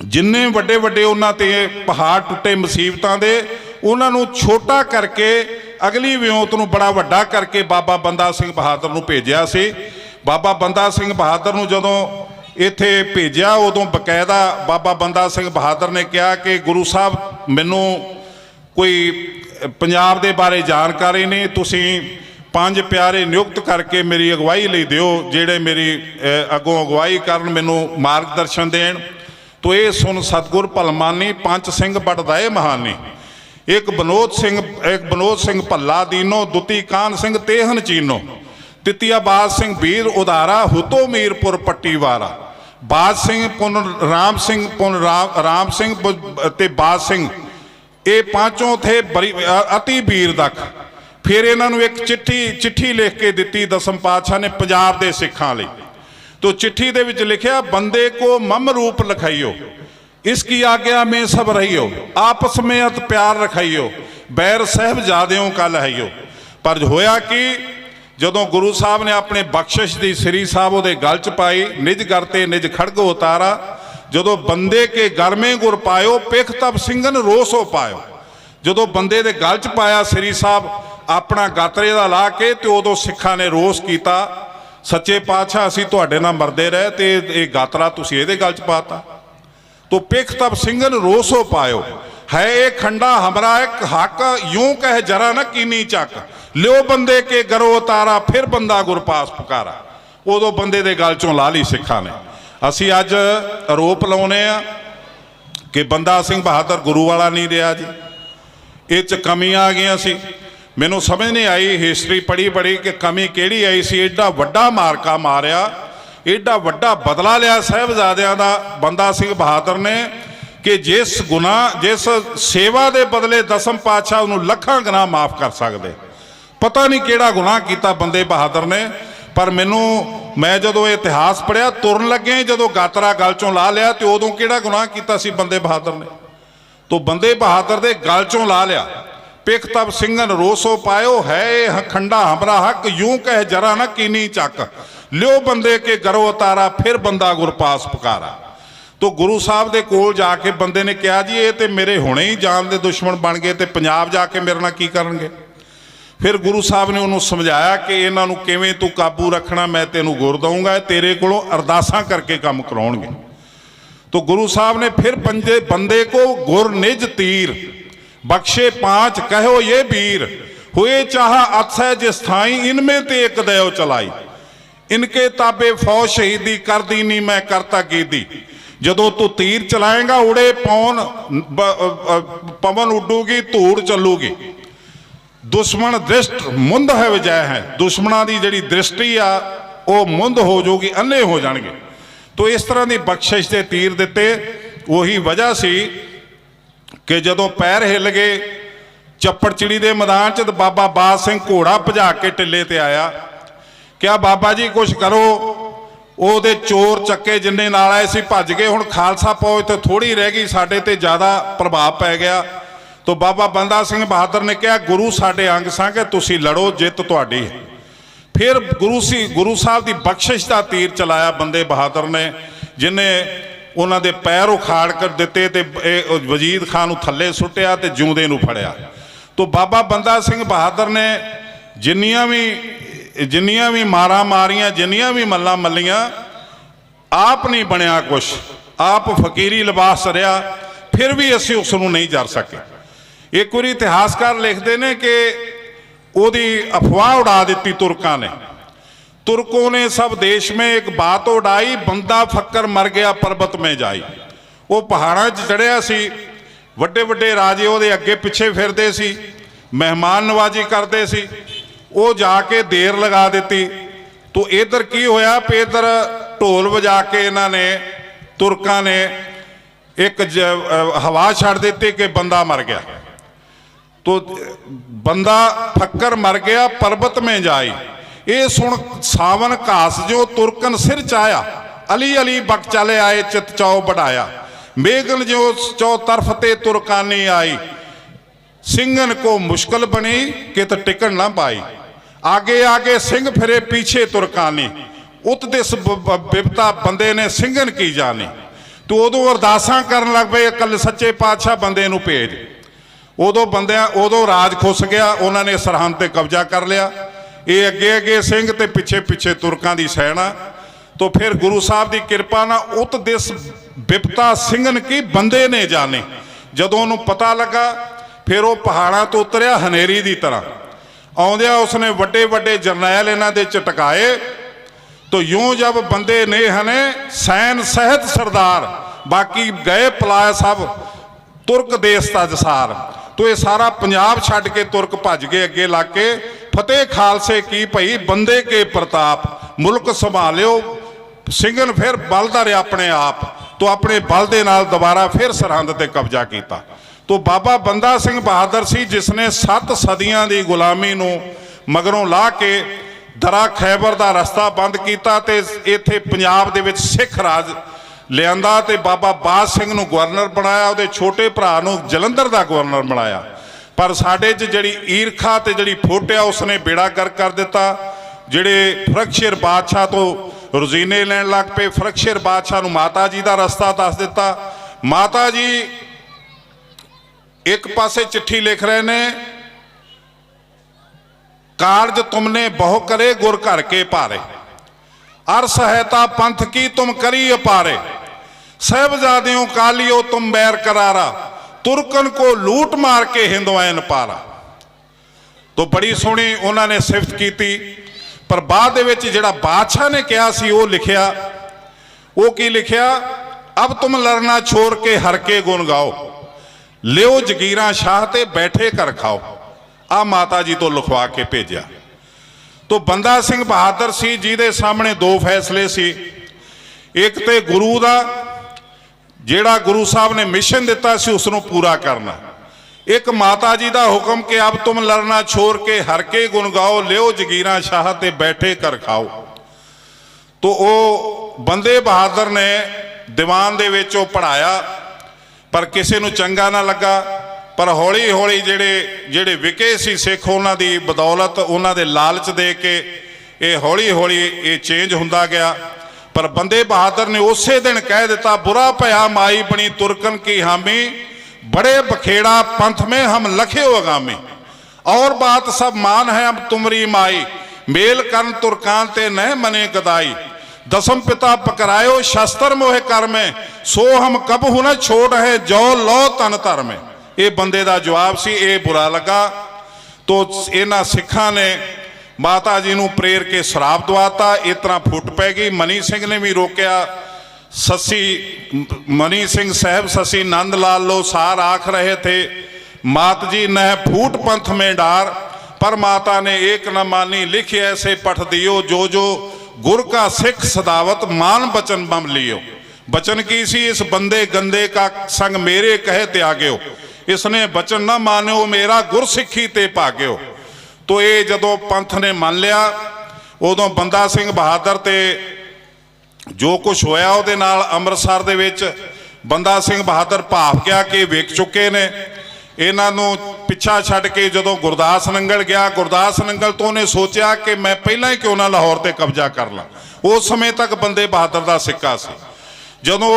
ਜਿੰਨੇ ਵੱਡੇ ਵੱਡੇ ਉਹਨਾਂ ਤੇ ਪਹਾੜ ਟੁੱਟੇ ਮੁਸੀਬਤਾਂ ਦੇ, ਉਹਨਾਂ ਨੂੰ ਛੋਟਾ ਕਰਕੇ ਅਗਲੀ ਵਿਉਂਤ ਨੂੰ ਬੜਾ ਵੱਡਾ ਕਰਕੇ ਬਾਬਾ ਬੰਦਾ ਸਿੰਘ ਬਹਾਦਰ ਨੂੰ ਭੇਜਿਆ ਸੀ। ਬਾਬਾ ਬੰਦਾ ਸਿੰਘ ਬਹਾਦਰ ਨੂੰ ਜਦੋਂ ਇੱਥੇ ਭੇਜਿਆ, ਉਦੋਂ ਬਕਾਇਦਾ ਬਾਬਾ ਬੰਦਾ ਸਿੰਘ ਬਹਾਦਰ ਨੇ ਕਿਹਾ ਕਿ ਗੁਰੂ ਸਾਹਿਬ ਮੈਨੂੰ ਕੋਈ ਪੰਜਾਬ ਦੇ ਬਾਰੇ ਜਾਣਕਾਰੀ ਨਹੀਂ, ਤੁਸੀਂ 5 ਪਿਆਰੇ ਨਿਯੁਕਤ ਕਰਕੇ ਮੇਰੀ ਅਗਵਾਈ ਲਈ ਦਿਓ, ਜਿਹੜੇ ਮੇਰੀ ਅੱਗੋਂ ਅਗਵਾਈ ਕਰਨ, ਮੈਨੂੰ ਮਾਰਗਦਰਸ਼ਨ ਦੇਣ। ਤੋ ਇਹ ਸੁਣ ਸਤਿਗੁਰ ਭਲਮਾਨੀ, ਪੰਜ ਸਿੰਘ ਬੜਦਾਏ ਮਹਾਨੀ, ਇੱਕ ਬਨੋਦ ਸਿੰਘ ਭੱਲਾ ਦੀਨੋ, ਦੁਤੀ ਕਾਨ ਸਿੰਘ ਤੇਹਨ ਚੀਨੋ, ਤਿਤੀਆ ਬਾਜ ਸਿੰਘ ਵੀਰ ਉਧਾਰਾ, ਹੁਤੋ ਮੀਰਪੁਰ ਪੱਟੀ ਵਾਰਾ, ਬਾਜ ਸਿੰਘ ਪੁਨ ਰਾਮ ਸਿੰਘ ਰਾਮ ਸਿੰਘ ਤੇ ਬਾਜ ਸਿੰਘ, ਇਹ ਪਾਂਚੋਂ ਥੇ ਅਤੀ ਵੀਰ ਦਖ। ਫਿਰ ਇਹਨਾਂ ਨੂੰ ਇੱਕ ਚਿੱਠੀ ਲਿਖ ਕੇ ਦਿੱਤੀ ਦਸਮ ਪਾਤਸ਼ਾਹ ਨੇ ਪੰਜਾਬ ਦੇ ਸਿੱਖਾਂ ਲਈ। ਤੋ ਚਿੱਠੀ ਦੇ ਵਿੱਚ ਲਿਖਿਆ, ਬੰਦੇ ਕੋ ਮਮ ਰੂਪ ਲਖਾਈਓ, इसकी आज्ञा में सब रहियो, आपस में अत प्यार रखाइयो, बैर साहिबजादियों का लहाइयो। पर होया कि जदों गुरु साहब ने अपने बख्शिश की श्री साहब उहदे गल च पाई, निज करते निज खड़ग उतारा, जदों बंदे के घर में गुर पायो, पिख तब सिंगन रोस हो पायो। जदों बंदे दे गल च पाया श्री साहब अपना गातरे दा ला के, तो उदों सिखां ने रोस किया, सच्चे पातशाह असीं तुहाडे नाल मरदे रहे ते ये गातरा तुसीं इहदे गल च पाता। तो पिख तब सिंगन रोसो पायो, है एक खंडा हमरा एक हक, यूं कह जरा न कीनी चक, लियो बंदे के गरो उतारा, फिर बंदा गुरपास पुकारा। उदों बंदे दे गल चों ला ली सिखां ने। असीं अज आरोप लाउने आ कि बंदा सिंह बहादुर गुरु वाला नहीं रहा जी, इह च कमियां आ गईयां सी। मैनूं समझ नहीं आई, हिस्टरी पढ़ी कि कमी किहड़ी आई सी। एडा वड्डा मारका मारिया, एडा वड्डा बदला लिया साहिबजादियां दा बंदा सिंह बहादुर ने कि जिस सेवा दे बदले दसम पातशाह नूं लखां गुनाह माफ़ कर सकदे। पता नहीं किहड़ा गुनाह कीता बंदे बहादुर ने, पर मैं जदों इतिहास पढ़िया तुरन लगे, जदों गातरा गल चों ला लिया, तो उदों किहड़ा गुनाह कीता सी बंदे बहादुर ने। तो बंदे बहादुर दे गल चों ला लिया, पिख तब सिंगन रोसो पायो, है खंडा हमरा हक, यूं कह जरा न कीनी चक, लियो बंदे के गरो उतारा, फिर बंदा गुरपास पुकारा। तो गुरु साहब दे कोल जाके बंदे ने कहा, जी ये तो मेरे हुणे ही जान दे दुश्मन बन गए, तो पंजाब जाके मेरे नाल की करनगे। फिर गुरु साहब ने उन्होंने समझाया कि इन्हां नूं किवें तू काबू रखना, मैं तेनों गुर दूंगा, तेरे कोलों अरदासां करके काम कराउणगे। तो गुरु साहब ने फिर बंदे को गुर निज तीर, बख्शे 5 कहो ये वीर, हुए चाह अत्सै जिस थाई, इनमें ते एक दयो चलाई, इनके ताबे फौज शहीदी कर दी नहीं मैं करता कीदी। जदों तू तीर चलाएगा उड़े पवन उडूगी, धूड़ चलूगी, दुश्मन दृष्ट मुंद है विजय है, दुश्मनों की जिहड़ी दृष्टि आ वो मुंद हो जाऊगी, अन्ने हो जाएंगे। तो इस तरह की बख्शिश के तीर दिते। वही वजह सी कि जदों पैर हिल गए चप्पड़चिड़ी के मैदान च, बाबा बाज सिंह घोड़ा भजा के टिल्ले ते आया, क्या बाबा जी कुछ करो। ਉਹਦੇ चोर चक्के जिन्ने नाल आए सी भज गए, हुण खालसा फौज तो थोड़ी रह गई, साडे ते ज़्यादा प्रभाव पै गया। तो बाबा बंदा सिंह बहादुर ने कहा, गुरु साडे अंग संग, तुसी लड़ो, जित तुहाडी है। फिर गुरु साहब की बख्शिश का तीर चलाया बंदे बहादुर ने, जिन्हें उन्हां दे पैर उखाड़ कर दिते ते वजीद खान नूं थल्ले सुट्टिया ते जिउंदे नूं फड़िया। तो बाबा बंदा सिंह बहादुर ने जिन्नियां भी मारा मारियां, जिन्नियां भी मल्लां मल्लियां, आप नहीं बनया कुछ, आप फकीरी लिबास सरिया, फिर भी असीं उस नूं नहीं जर सके। एक बार इतिहासकार लिखते हैं कि ओदी अफवाह उड़ा दी तुर्कों ने। तुर्कों ने सब देश में एक बात उड़ाई, बंदा फक्कर मर गया पर्वत में जाई। वो पहाड़ां च चढ़िया सी, वड्डे वड्डे राजे उहदे अगे पिछे फिरदे सी, मेहमान नवाजी करते सी, वो जाके देर लगा दी। तो इधर की होया, इधर ढोल बजा के इन्होंने तुर्कों ने एक हवा छड़ दी कि बंदा मर गया। तो बंदा फक्कर मर गया पर्वत में जाई, ये सुन सावन घास जो तुर्कन सिर चाया, अली अली बक चले आए चित चौ बढ़ाया, मेघन जो चौ तरफ ते तुर्कानी आई, ਸਿੰਘਨ ਕੋ ਮੁਸ਼ਕਲ ਬਣੀ ਕਿਤ ਟਿਕਣ ਨਾ ਪਾਈ। ਆਗੇ ਆਗੇ ਸਿੰਘ ਫਿਰੇ ਪੀਛੇ ਤੁਰਕਾਨੀ, ਉਤ ਦਿਸ ਬਿਪਤਾ ਬੰਦੇ ਨੇ ਸਿੰਘਨ ਕੀ ਜਾਣੀ। ਤੂੰ ਉਦੋਂ ਅਰਦਾਸਾਂ ਕਰਨ ਲੱਗ ਪਏ ਇਕੱਲੇ ਸੱਚੇ ਪਾਤਸ਼ਾਹ ਬੰਦੇ ਨੂੰ ਭੇਜ। ਉਦੋਂ ਰਾਜ ਖੁੱਸ ਗਿਆ, ਉਹਨਾਂ ਨੇ ਸਰਹੰਦ ਤੇ ਕਬਜ਼ਾ ਕਰ ਲਿਆ। ਇਹ ਅੱਗੇ ਅੱਗੇ ਸਿੰਘ ਤੇ ਪਿੱਛੇ ਪਿੱਛੇ ਤੁਰਕਾਂ ਦੀ ਸੈਨਾ। तो फिर गुरु साहब की किरपा ना उत दिस बिपता ਸਿੰਘਨ की बंदे ने जाने। जदों उन्होंने पता लगा फिर वो पहाड़ों तो उतरिया हनेरी की तरह आउंदिया उसने वड्डे वड्डे जरनैल इन्हां दे चटकाए। तो यूं जब बंदे ने हने सैन सहित सरदार बाकी गए पलाए सब तुर्क देश का जसार। तो ये सारा पंजाब छड्ड के तुर्क भज गए अगे लग के फतेह खालसे की भई बंदे के प्रताप मुल्क संभालियो। ਸਿੰਘਨ फिर बलदा रहा अपने आप। तो अपने बल दे नाल दोबारा फिर सरहंद ते कब्जा किया। तो बाबा बंदा सिंह बहादुर सी जिसने 7 सदियां की गुलामी नूं मगरों ला के दरा खैबर का रस्ता बंद किया ते इत्थे पंजाब दे विच सिख राज लियांदा ते बाबा बाज सिंह नूं गवर्नर बनाया, उहदे छोटे भरा नूं जलंधर का गवर्नर बनाया। पर साडे च जिहड़ी ईरखा ते जिहड़ी फुट आ उसने बेड़ा गर्क कर दिता। जिहड़े फरकशेर बादशाह तो रोजीने लैन लग पे, फरकशेर बादशाह नूं माता जी का रस्ता दस दिता। माता जी एक पासे चिट्ठी लिख रहे ने, कारज तुमने बहु करे गुर घर के पारे, अर सहायता पंथ की तुम करी अपारे, साहबजादियों कालियो तुम बैर करारा, तुर्कन को लूट मार के हिंदुआन पारा। तो बड़ी सोहनी उन्होंने सिफत की। पर बाद दे विच जिहड़ा बादशाह ने कहा सी वो लिखिया, वो की लिखिया, अब तुम लड़ना छोड़ के हर के गुण गाओ, लियो जगीरा शाह ते बैठे कर खाओ। आ माता जी तो लिखवा के भेजा। तो बंदा सिंह बहादुर सी जिहदे सामने 2 फैसले सी। एक ते गुरु दा जिहड़ा गुरु साहब ने मिशन दिता सी उसनूं पूरा करना। एक माता जी का हुक्म कि अब तुम लड़ना छोड़ के हर के गुण गाओ, लियो जगीरा शाह ते बैठे कर खाओ। तो वो बंदे बहादुर ने दीवान दे विच वो पढ़ाया पर किसी नूं चंगा ना लगा। पर हौली हौली जेड़े जेड़े विके सी सिख उन्हां दी बदौलत उन्हां दे लालच दे के ये हौली हौली ये चेंज हुंदा गया। पर बंदे बहादुर ने उस दिन कह दिता, बुरा भया माई बनी तुर्कन की हामी, बड़े बखेड़ा पंथ में हम लखे अगामी, और बात सब मान है अब तुमरी माई, मेल करन तुर्कान ते न मने गदाई, दसम पिता पकड़ायो शस्त्र मोहे कर में, सो हम कब हुन छोड़ है जो लो तन धर में। ये बंदे का जवाब सी। ये बुरा लगा तो इन्हां सिखां ने माता जी नूं प्रेर के शराब दवाता। इस तरह फुट पै गई। मनी सिंह ने भी रोकया। ससी मनी सिंह साहब ससी नंद लाल लो सार आख रहे थे, मात जी न फूट पंथ में डार, पर माता ने एक न मानी, लिख ऐसे पठ दियो, जो जो गुर का सिख सदावत मान बचन बम लियो। बचन की सी, इस बंदे गंदे का संग मेरे कहे त्याग्यो, इसने बचन न मान्यो मेरा गुर सिखी ते भाग्यो। तो ये जदों पंथ ने मान लिया उदों बंदा सिंह बहादुर ते जो कुछ होया उहदे नाल अमृतसर दे विच बंदा सिंह बहादुर भाफ गया कि वेख चुके ने। इन्हां नूं पिछा छड्ड के जदों गुरदास नंगल गया, गुरदास नंगल तो उन्हें सोचा कि मैं पहलां ही क्यों ना लाहौर ते कब्जा कर ला। उस समय तक बंदे बहादुर का सिक्का सी। जदों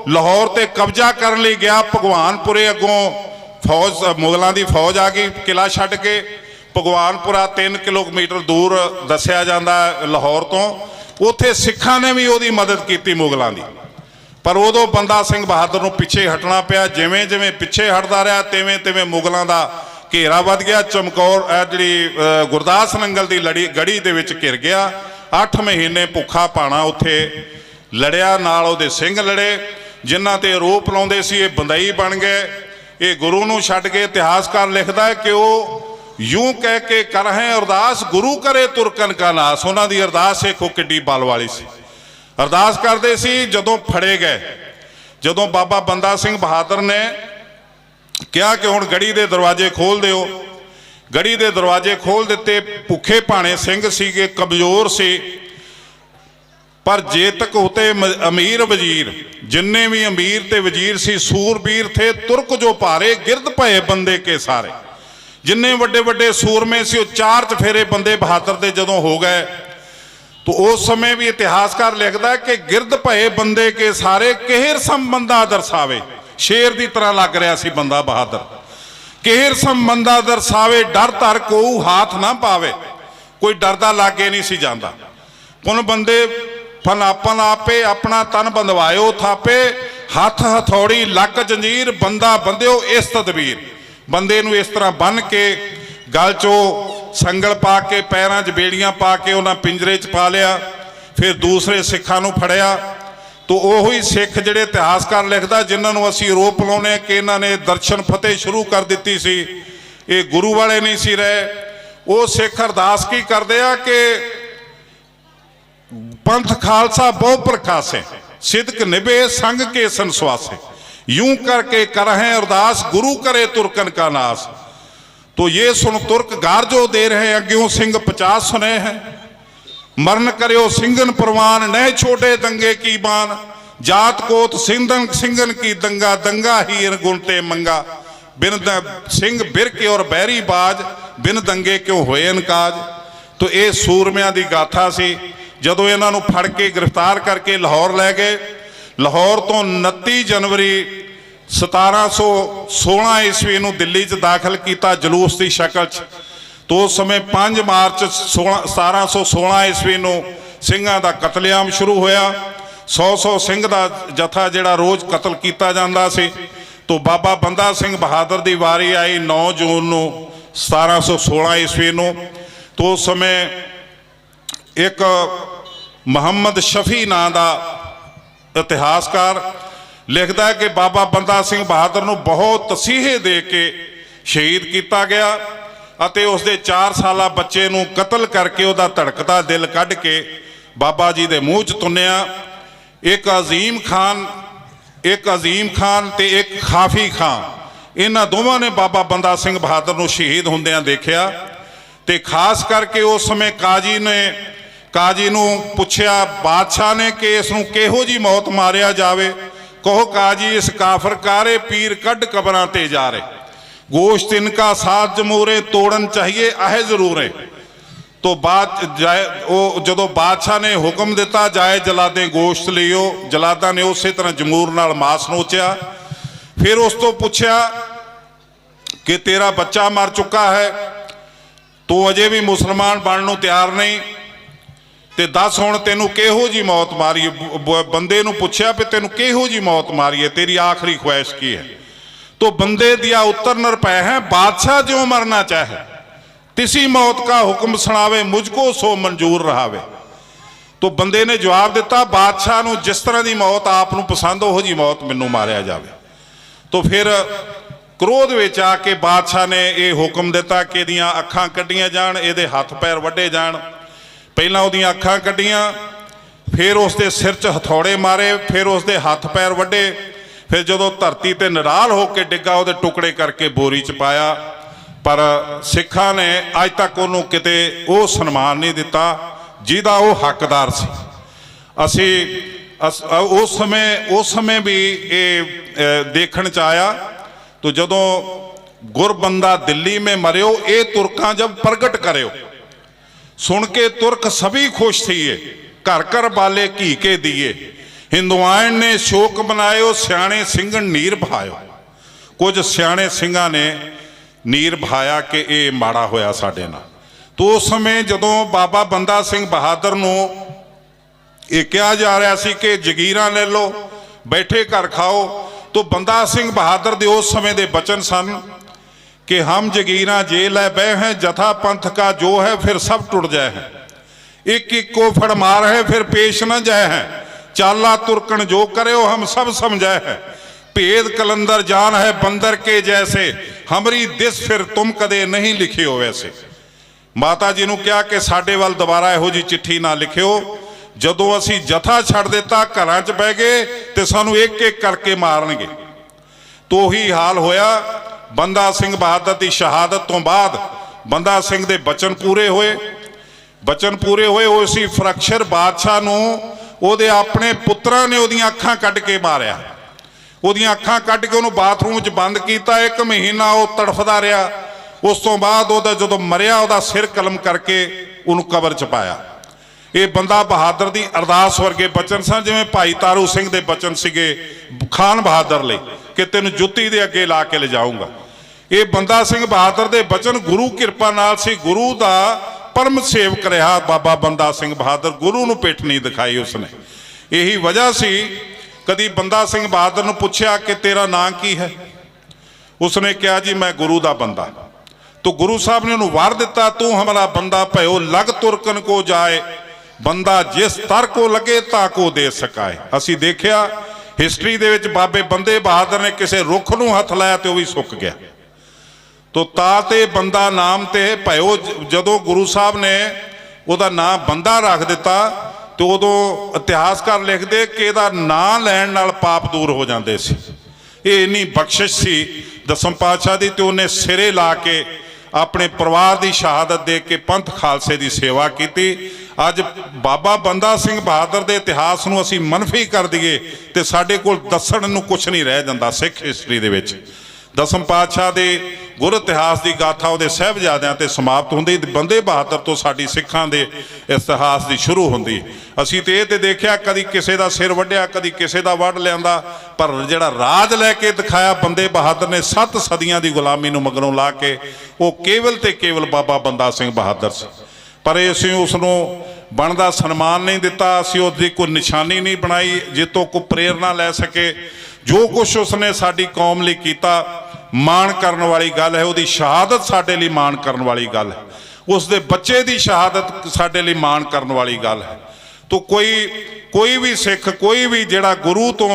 लाहौर ते कब्जा करने लई गया, भगवानपुरे अगों फौज मुगलों की फौज आ गई किला छड्ड के। भगवानपुरा 3 किलोमीटर दूर दस्सिया जांदा लाहौर तो। उत्थे सिखां ने भी उहदी मदद की मुगलों की। पर उदों बंदा सिंह बहादुर नूं पिछे हटना पिया। जिवें जिवें पिछे हटदा रहा तिवें तिवें मुगलों का घेरा वध गया। चमकौर जिहड़ी गुरदास नंगल की लड़ी गढ़ी दे विच घिर गया। 8 महीने भुखा पाना उत्थे लड़िया। नाल उहदे सिंह लड़े जिन्हां ते आरोप लाउंदे सी ये बंदई बन गए। ये गुरु नूं छड्ड के इतिहासकार लिखदा है कि वो यूं कह के कर हैं अरदास, गुरु करे तुरकन का नास। उन्हां दी अरदास देखो किड्डी बल वाली सी। अरदास करते सी जदों फड़े गए। जदों बाबा बंदा सिंह बहादुर ने कहा कि हुण गढ़ी दे दरवाजे खोल दिओ, गढ़ी दे दरवाजे खोल दिते। भुखे भाणे सिंह सीगे, कमजोर सी। ਪਰ जेतक उते अमीर वजीर जिन्ने भी अमीर ते वजीर सी सूरबीर थे तुर्क जो भारे गिरद भये बंदे के सारे। जिन्ने वड्डे वड्डे सूरमे सी वो चार चफेरे बंदे बहादुर दे जदों हो गए तो उस समय भी इतिहासकार लिखदा है कि गिरद भये बंदे के सारे केहर सम बंदा दर्शावे। शेर की तरह लग रहा सी बंदा बहादुर। केहर सम बंदा दर्शावे डर धर को हाथ ना पावे। कोई डरदा लागे नहीं सी जांदा। पुन बंदे फन आपन आपे अपना तन बंधवायो थापे हाथ हथौड़ी लक जंजीर बंदा बंदियो इस तदबीर। बंदे नूं इस तरह बन के गल चो संगल पा के पैरां च बेड़ियां पा के उन्हां पिंजरे च पा लिया। फिर दूसरे सिखां नूं फड़िया तो ਉਹੀ सिख ਜਿਹੜੇ इतिहासकार लिखदा जिन्हां नूं असीं आरोप लाउने कि इन्हां ने दर्शन फतेह शुरू कर दित्ती सी, ये गुरु वाले नहीं सी रहे। वो सिख अरदास की करदे आ कि पंथ खालसा बहु प्रकाशे सिदक निभे संग के संसवासे यूं करके करहें अरदास गुरु करे तुर्कन का नाश। तो ये सुन तुर्क गार जो दे रहे अग्यों सिंह 50 सुने हैं। मरण करो सिंगन परवान नह छोटे दंगे की बान जात कोत सिंधन सिंगन की दंगा दंगा हीर गुणते मंगा बिन सिंह बिर के और बैरी बाज बिन दंगे क्यों होए इनकाज। तो ये सूरमियां दी गाथा सी। जदों इन्हां नूं फड़ के गिरफ्तार करके लाहौर लै गए। लाहौर तो 29 जनवरी 1716 ईस्वी नूं दिल्ली च दाखिल किया जलूस की शक्ल च। तो उस समय 5 मार्च 1716 ईस्वी नूं ਸਿੰਘਾਂ ਦਾ कतलेआम शुरू होया। 100 ਸਿੰਘ ਦਾ जथा जिहड़ा रोज़ कतल किया जाता सी। तो बाबा बंदा सिंह बहादुर की वारी आई 9 जून नूं 1716 ईस्वी नूं। तो उस समय एक मुहम्मद शफी नां दा इतिहासकार लिखदा है कि बाबा बंदा सिंह बहादुर नूं बहुत तसीहे दे के शहीद किया गया ਅਤੇ उसके 4 साला बच्चे नूं कतल करके उहदा धड़कदा दिल कढ़ के बाबा जी दे मूँह च तुन्निया। एक अजीम खान ते एक खाफी खान इन्हां दोवां ने बाबा बंदा सिंह बहादुर नूं शहीद हुंदियां देखिया। ते खास करके उस समय काजी नूं पुछया बादशाह ने कि इस नूं किहो जी मौत मारिया जावे। कहो काजी इस काफर कारे पीर कढ़ कबरां ते जा रहे गोश्त इनका साथ जमूरे तोड़न चाहिए आहे जरूरे। तो जदों बादशाह ने हुक्म दिता जाए जलादे गोश्त लियो जलादा ने उस तरह जमूर नाल मांस नोचिया। फिर उस तो पूछया कि तेरा बच्चा मर चुका है तू अजे भी मुसलमान बनने नूं तैयार नहीं ते दस हुण तैनूं किहो जी मौत मारी। बंदे नूं पुछया भी तैनूं किहो जी मौत मारी है तेरी आखिरी ख्वाहिश की है। तो बंदे दिया उत्तर निरपै है बादशाह जो मरना चाहे तिसी मौत का हुक्म सुनावे मुझको सो मंजूर रहावे। तो बंदे ने जवाब दिता बादशाह नूं जिस तरह की मौत आप नूं पसंद उहो जी मौत मैनूं मारिया जावे। तो फिर क्रोध विच आके बादशाह ने ये हुक्म दिता कि इहदियां अखां कड्डियां जाण इहदे हत्थ पैर वड्डे जाण। पहलां उहदियां अखां कड्डियां फिर उसके सिर च हथौड़े मारे फिर उसके हत्थ पैर वड्डे। फिर जदों धरती ते निराल होकर डिग्गा उहदे टुकड़े करके बोरी च पाया। पर सिखां ने अज तक उहनूं किते वो सन्मान नहीं दिता जिहदा वो हकदार सी। उस समय भी ये देखण च आया। तो जदों गुरबंदा दिल्ली में मरियो ये तुर्कां जब प्रगट करियो सुन के तुर्क सभी खुश थिए घर घर बाले घी के दिए हिंदुआण ने शोक मनायो सियाणे सिंघन नीर बहायो। कुछ सियाणे सिंघां ने नीर बहाया कि ये माड़ा होया साडे नाल। तो उस समय जदों बाबा बंदा सिंह बहादुर नूं ये कहा जा रहा सी कि जगीरां ले लो बैठे घर खाओ। तो बंदा सिंह बहादुर दे उस समय दे बचन सन कि हम जगीरां जे लै बह हैं जथा पंथ का जो है फिर सब टुट जाए हैं। एक एक को फड़मार है फिर पेश न जाए हैं चाला तुर्कन जो करे हम सब समझाए है। भेद कलंदर जान है बंदर के जैसे हमारी दिस फिर तुम कदे नहीं लिखे हो वैसे। माता जी नूं कहा कि साडे वल दोबारा इहो जी चिट्ठी ना लिखियो। जदों असी जथा छड़ दिता घरां च बह गए तो सानू एक एक करके मारनगे। तो ही हाल होया। बंदा सिंह बहादुर की शहादत तो बाद बंदा सिंह दे बचन पूरे होए। बचन पूरे होए उसी फरक्षर बादशाह नूं ਉਹਦੇ ਆਪਣੇ ਪੁੱਤਰਾਂ ਨੇ ਉਹਦੀਆਂ ਅੱਖਾਂ ਕੱਢ ਕੇ ਮਾਰਿਆ। ਉਹਦੀਆਂ ਅੱਖਾਂ ਕੱਢ ਕੇ ਉਹਨੂੰ ਬਾਥਰੂਮ 'ਚ ਬੰਦ ਕੀਤਾ। 1 ਮਹੀਨਾ ਉਹ ਤੜਫਦਾ ਰਿਹਾ। ਉਸ ਤੋਂ ਬਾਅਦ ਉਹਦਾ ਜਦੋਂ ਮਰਿਆ ਉਹਦਾ ਸਿਰ ਕਲਮ ਕਰਕੇ ਉਹਨੂੰ ਕਬਰ 'ਚ ਪਾਇਆ। ਇਹ ਬੰਦਾ ਬਹਾਦਰ ਦੀ ਅਰਦਾਸ ਵਰਗੇ ਬਚਨ ਸਨ, ਜਿਵੇਂ ਭਾਈ ਤਾਰੂ ਸਿੰਘ ਦੇ ਬਚਨ ਸੀਗੇ ਖਾਨ ਬਹਾਦਰ ਲਈ ਕਿ ਤੈਨੂੰ ਜੁੱਤੀ ਦੇ ਅੱਗੇ ਲਾ ਕੇ ਲਿਜਾਊਂਗਾ। ਇਹ ਬੰਦਾ ਸਿੰਘ ਬਹਾਦਰ ਦੇ ਬਚਨ ਗੁਰੂ ਕਿਰਪਾ ਨਾਲ ਸੀ। ਗੁਰੂ ਦਾ ਪਰਮ ਸੇਵਕ ਰਿਹਾ ਬਾਬਾ ਬੰਦਾ ਸਿੰਘ ਬਹਾਦਰ। ਗੁਰੂ ਨੂੰ ਪਿੱਠ ਨਹੀਂ ਦਿਖਾਈ ਉਸਨੇ। ਇਹੀ ਵਜ੍ਹਾ ਸੀ ਕਦੀ ਬੰਦਾ ਸਿੰਘ ਬਹਾਦਰ ਨੂੰ ਪੁੱਛਿਆ ਕਿ ਤੇਰਾ ਨਾਂ ਕੀ ਹੈ? ਉਸਨੇ ਕਿਹਾ ਜੀ ਮੈਂ ਗੁਰੂ ਦਾ ਬੰਦਾ। तो गुरु साहब ने उन्होंने वार दिता, तू हमारा बंदा भयो लग तुरकन को जाए, बंदा जिस तर को लगे ता को दे सकाए। असी देखिया हिस्टरी दे विच बाबे बंदे बहादुर ने किसी रुख नूं हथ लाया तो भी सुक गया। तो ता ते बंदा नाम ते भयो जदों गुरु साहब ने उहदा नाम बंदा रख दिता तो उदों इतिहासकार लिखदे कि इहदा नाम लैण नाल पाप दूर हो जांदे सी। ये इन्नी बख्शिश सी दसम पातशाह दी। ते उहने सिरे ला के अपने परिवार की शहादत दे के पंथ खालसे की सेवा की। अज बाबा बंदा सिंह बहादुर के इतिहास नूं असीं मनफी कर दईए तो साडे कोल दस्सण नूं कुछ नहीं रह जांदा। सिख हिस्टरी दे विच दसम पातशाह के गुर इतिहास की गाथा उहदे साहिबजादियां ते समाप्त हुंदी, बंदे बहादुर तो साडी सिखां दे इतिहास की शुरू हुंदी। असीं ते इह ते देखिया कदी किसी का सिर वड्ढिया, कदी किसी का वढ़ लिआंदा, पर जिहड़ा राज लैके दिखाया बंदे बहादुर ने 7 सदियां की गुलामी नूं मगरों ला के, वो केवल ते केवल बाबा बंदा सिंह बहादुर सी। पर असीं उसनूं बनदा सन्मान नहीं दिता, असीं उसदी कोई निशानी नहीं बनाई जितों कोई प्रेरणा लै सके। जो कुछ उसने साडी कौम लई कीता मान करने वाली गल है। उसकी शहादत साडे लई मान करने वाली गल है। उसके बच्चे की शहादत साडे लई मान करने वाली गल है। तो कोई भी सिख, कोई भी जिहड़ा गुरु तो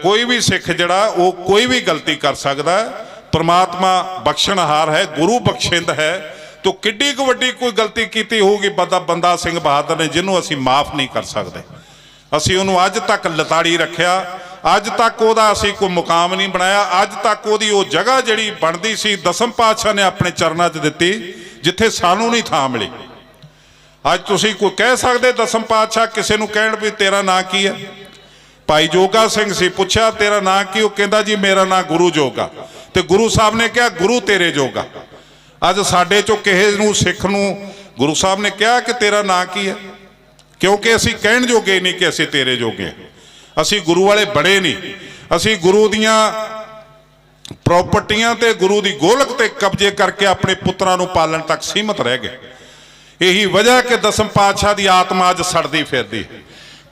कोई भी सिख जिहड़ा वो कोई भी गलती कर सकता है। परमात्मा बख्शणहार है, गुरु बख्शिंद है। तो किड्डी क वड्डी कोई गलती की होगी बंदा सिंह बहादुर ने, जिन्हों असीं माफ़ नहीं कर सकते। असीं उन्होंने अज तक लताड़ी रखिया, अज तक वह असीं कोई मुकाम नहीं बनाया। अज तक वही वो जगह जिहड़ी बनती सी दसम पातशाह ने अपने चरणों च दित्ती, जिथे सानू नहीं थां मिली। अज तुसीं कोई कह सकते दसम पातशाह किसी नूं कहण भी तेरा नां की है? भाई जोगा सिंह सी, पुछया तेरा नां की? वो कहंदा जी मेरा नां गुरु जोगा। तो गुरु साहब ने कहा गुरु तेरे जोगा। अज साडे चों किसे नूं सिख नूं गुरु साहब ने कहा कि तेरा नां की है? क्योंकि असीं कहण जोगे नहीं कि असीं तेरे जोगे हैं। असीं गुरु वाले बड़े नहीं, असीं गुरु दियां प्रॉपर्टियां ते गुरु दी गोलक ते कब्जे करके अपने पुत्रां नूं पालण तक सीमित रह गए। यही वजह कि दसम पातशाह की आत्मा अज सड़दी फिरदी।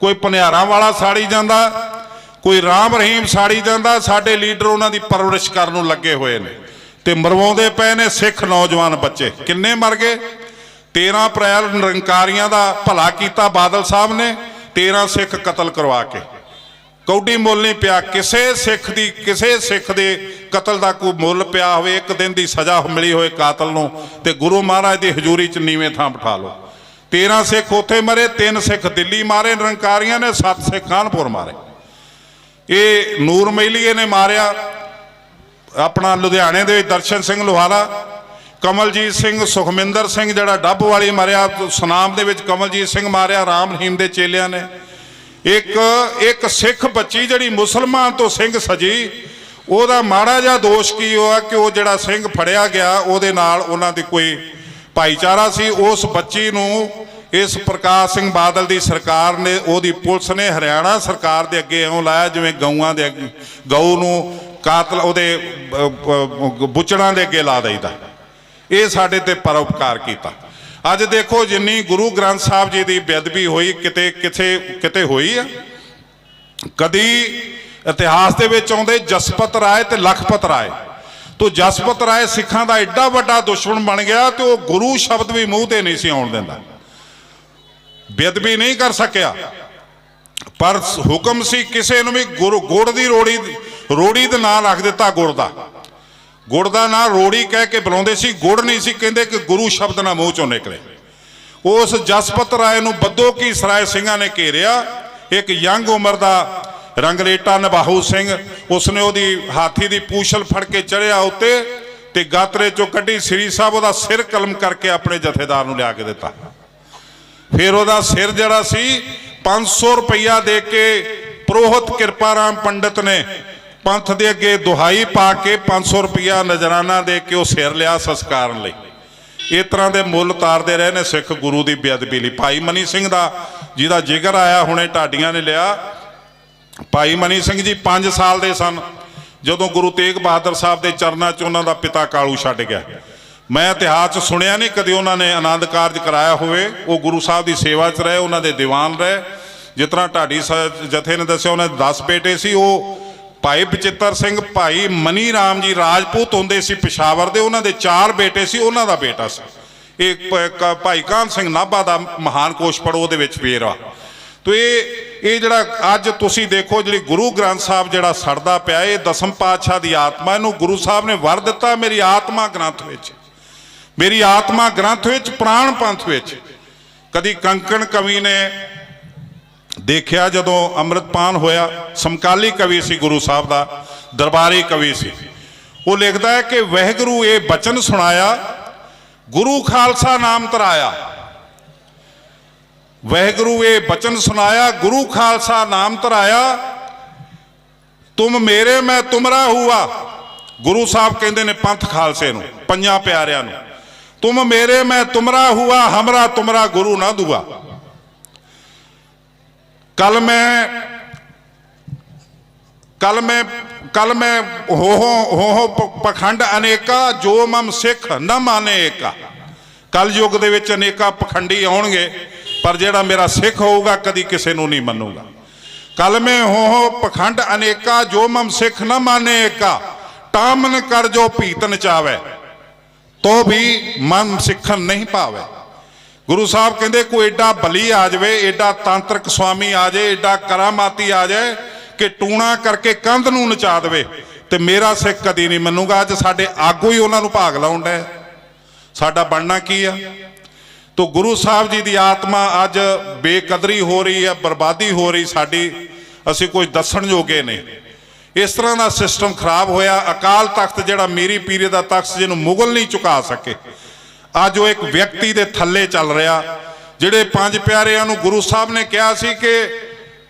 कोई भनिहारां वाला साड़ी जांदा, कोई राम रहीम साड़ी जांदा। साडे लीडर उन्हां दी परवरिश करन नूं लगे होए ने ते मरवाउंदे पए ने सिख नौजवान बच्चे। किन्ने मर गए? 13 अप्रैल निरंकारियां दा भला कीता बादल साहब ने, 13 सिख कतल करवा के। कौडी मुल नहीं पिया किसे सिख दे कतल का कोई मुल पिया होवे। 1 दिन की सज़ा मिली होए कातल नूं ते गुरु महाराज की हजूरी च नीवें थां बिठा लो। 13 सिख उत्थे मरे, 3 सिख दिल्ली मारे निरंकारियां ने, 7 सिख कानपुर मारे। ये नूर मेलीए ने मारिया अपना लुधियाने दे दर्शन सिंह लोहारा, कमलजीत सिंह सुखमिंदर सिंह जिहड़ा डब वाली मारिया, सुनाम दे विच कमलजीत सिंह मारिया राम रहीम दे चेलियां ने। एक सिख बच्ची जिहड़ी मुसलमान तो सिंह सजी, ਉਹਦਾ माड़ा जिहा दोष की होया कि वो जिहड़ा सिंह फड़िया गया ਉਹਦੇ ਨਾਲ ਉਹਨਾਂ ਦੀ कोई भाईचारा सी। उस बच्ची नूं इस प्रकाश सिंह बादल की सरकार ने, ਉਹਦੀ पुलिस ने हरियाणा सरकार के अगे इउं लाया जिवें गऊआं दे गऊ नूं कातल ਉਹਦੇ बुचड़ां दे अगे ला दईदा। ये साडे ते परोपकार कीता। अज देखो जिन्नी गुरु ग्रंथ साहब जी की बेदबी हुई किते हुई है। कदी इतिहास दे विच आउंदे जसपत राय ते लखपत राय। तो जसपत राय सिखां दा एडा वड्डा दुश्मन बन गया तो वह गुरु शब्द भी मूँह ते नहीं सी आउण दिंदा, बेदबी नहीं कर सकिया। पर हुक्म सी किसी नूं भी गुड़ दी रोड़ी दा नां रख दिता। गुड़ का ना रोड़ी कह के बुलाते सी, गुड़ नहीं सी कहते कि गुरु शब्द ना मूँह चों निकले। उस जसपत राय नूं बद्दोकी सराय सिंघां ने घेरिया। एक यंग उम्र का रंगरेटा नबाहू सिंह, उसने उहदी हाथी की पूछल फड़ के चढ़िया उत्ते ते गातरे चों कड्ढी, श्री साहब उहदा सिर कलम करके अपने जथेदार नूं लिया के दिता। ਫਿਰ ਉਹਦਾ ਸਿਰ ਜਿਹੜਾ ਸੀ 500 ਰੁਪਈਆ ਦੇ ਕੇ ਪ੍ਰੋਹਤ ਕਿਰਪਾ ਰਾਮ ਪੰਡਤ ਨੇ ਪੰਥ ਦੇ ਅੱਗੇ ਦੁਹਾਈ ਪਾ ਕੇ 500 ਰੁਪਈਆ ਨਜ਼ਰਾਨਾ ਦੇ ਕੇ ਉਹ ਸਿਰ ਲਿਆ ਸੰਸਕਾਰਨ ਲਈ। ਇਸ ਤਰ੍ਹਾਂ ਦੇ ਮੁੱਲ ਤਾਰਦੇ ਰਹੇ ਨੇ ਸਿੱਖ ਗੁਰੂ ਦੀ ਬੇਅਦਬੀ ਲਈ। ਭਾਈ ਮਨੀ ਸਿੰਘ ਦਾ ਜਿਹਦਾ ਜ਼ਿਕਰ ਆਇਆ ਹੁਣੇ ਢਾਡੀਆਂ ਨੇ ਲਿਆ, ਭਾਈ ਮਨੀ ਸਿੰਘ ਜੀ 5 ਸਾਲ ਦੇ ਸਨ ਜਦੋਂ ਗੁਰੂ ਤੇਗ ਬਹਾਦਰ ਸਾਹਿਬ ਦੇ ਚਰਨਾਂ 'ਚ ਉਹਨਾਂ ਦਾ ਪਿਤਾ ਕਾਲੂ ਛੱਡ ਗਿਆ। ਮੈਂ ਇਤਿਹਾਸ 'ਚ ਸੁਣਿਆ ਨਹੀਂ ਕਦੇ ਉਹਨਾਂ ਨੇ ਆਨੰਦ ਕਾਰਜ ਕਰਾਇਆ ਹੋਵੇ। ਉਹ ਗੁਰੂ ਸਾਹਿਬ ਦੀ ਸੇਵਾ 'ਚ ਰਹੇ, ਉਹਨਾਂ ਦੇ ਦੀਵਾਨ ਰਹੇ। ਜਿਸ ਤਰ੍ਹਾਂ ਢਾਡੀ ਜਥੇ ਨੇ ਦੱਸਿਆ ਉਹਨਾਂ ਦੇ 10 ਬੇਟੇ ਸੀ। ਉਹ ਭਾਈ ਬਚਿੱਤਰ ਸਿੰਘ, ਭਾਈ ਮਨੀ ਰਾਮ ਜੀ ਰਾਜਪੂਤ ਹੁੰਦੇ ਸੀ ਪਿਸ਼ਾਵਰ ਦੇ, ਉਹਨਾਂ ਦੇ 4 ਬੇਟੇ ਸੀ, ਉਹਨਾਂ ਦਾ ਬੇਟਾ ਸੀ ਇੱਕ ਭਾਈ ਕਾਹਨ ਸਿੰਘ ਨਾਭਾ ਦਾ ਮਹਾਨ ਕੋਸ਼ ਪੜੋ, ਉਹਦੇ ਵਿੱਚ ਫੇਰ ਆ। ਤੋ ਇਹ ਜਿਹੜਾ ਅੱਜ ਤੁਸੀਂ ਦੇਖੋ ਜਿਹੜੀ ਗੁਰੂ ਗ੍ਰੰਥ ਸਾਹਿਬ ਜਿਹੜਾ ਸੜਦਾ ਪਿਆ, ਇਹ ਦਸਮ ਪਾਤਸ਼ਾਹ ਦੀ ਆਤਮਾ, ਇਹਨੂੰ ਗੁਰੂ ਸਾਹਿਬ ਨੇ ਵਰ ਦਿੱਤਾ ਮੇਰੀ ਆਤਮਾ ਗ੍ਰੰਥ ਵਿੱਚ, ਮੇਰੀ ਆਤਮਾ ਗ੍ਰੰਥ ਵਿੱਚ, ਪ੍ਰਾਣ ਪੰਥ ਵਿੱਚ। ਕਦੀ ਕੰਕਣ ਕਵੀ ਨੇ ਦੇਖਿਆ ਜਦੋਂ ਅੰਮ੍ਰਿਤਪਾਨ ਹੋਇਆ, ਸਮਕਾਲੀ ਕਵੀ ਸੀ ਗੁਰੂ ਸਾਹਿਬ ਦਾ, ਦਰਬਾਰੀ ਕਵੀ ਸੀ। ਉਹ ਲਿਖਦਾ ਹੈ ਕਿ ਵਾਹਿਗੁਰੂ ਇਹ ਬਚਨ ਸੁਣਾਇਆ, ਗੁਰੂ ਖਾਲਸਾ ਨਾਮ ਧਰਾਇਆ। ਵਾਹਿਗੁਰੂ ਇਹ ਬਚਨ ਸੁਣਾਇਆ, ਗੁਰੂ ਖਾਲਸਾ ਨਾਮ ਧਰਾਇਆ। ਤੁਮ ਮੇਰੇ ਮੈਂ ਤੁਮਰਾ ਹੁਆ। ਗੁਰੂ ਸਾਹਿਬ ਕਹਿੰਦੇ ਨੇ ਪੰਥ ਖਾਲਸੇ ਨੂੰ, ਪੰਜਾਂ ਪਿਆਰਿਆਂ ਨੂੰ, ਤੁਮ ਮੇਰੇ ਮੈਂ ਤੁਮਰਾ ਹੁਆ, ਹਮਰਾ ਤੁਮਰਾ ਗੁਰੂ ਨਾ ਦੁਆ। कल मैं हो पखंड अनेका, जो मम सिख न माने एका। कल युग दे विच अनेका पखंडी आउणगे, पर जिहड़ा मेरा सिख होऊगा कदी किसी नूं नहीं मन्नूगा। कल में हो पखंड अनेका, जो मम सिख न माने एका। टामन कर जो भीतन चावे, तो भी मन सिखन नहीं पावे। गुरु साहब कहते कोई एडा बली आ जाए, एडा तांत्रिक स्वामी आ जाए, एडा करामाती आ जाए कि टूणा करके कंध नूं नचा देवे, ते मेरा सिख कदी नहीं मनूगा। अज साडे आगू ही उन्हां नूं भाग लाउण डे, साडा बनना की आ। तो गुरु साहब जी दी आत्मा अज बेकदरी हो रही है, बर्बादी हो रही साडी, असीं कोई दस्सण जोगे नहीं। इस तरह का सिस्टम खराब होया। अकाल तख्त जिहड़ा मीरी पीरे दा तख्त जिहनूं मुगल नहीं चुका सके, ਅੱਜ ਉਹ ਇੱਕ ਵਿਅਕਤੀ ਦੇ ਥੱਲੇ ਚੱਲ ਰਿਹਾ। ਜਿਹੜੇ 5 ਪਿਆਰਿਆਂ ਨੂੰ ਗੁਰੂ ਸਾਹਿਬ ਨੇ ਕਿਹਾ ਸੀ ਕਿ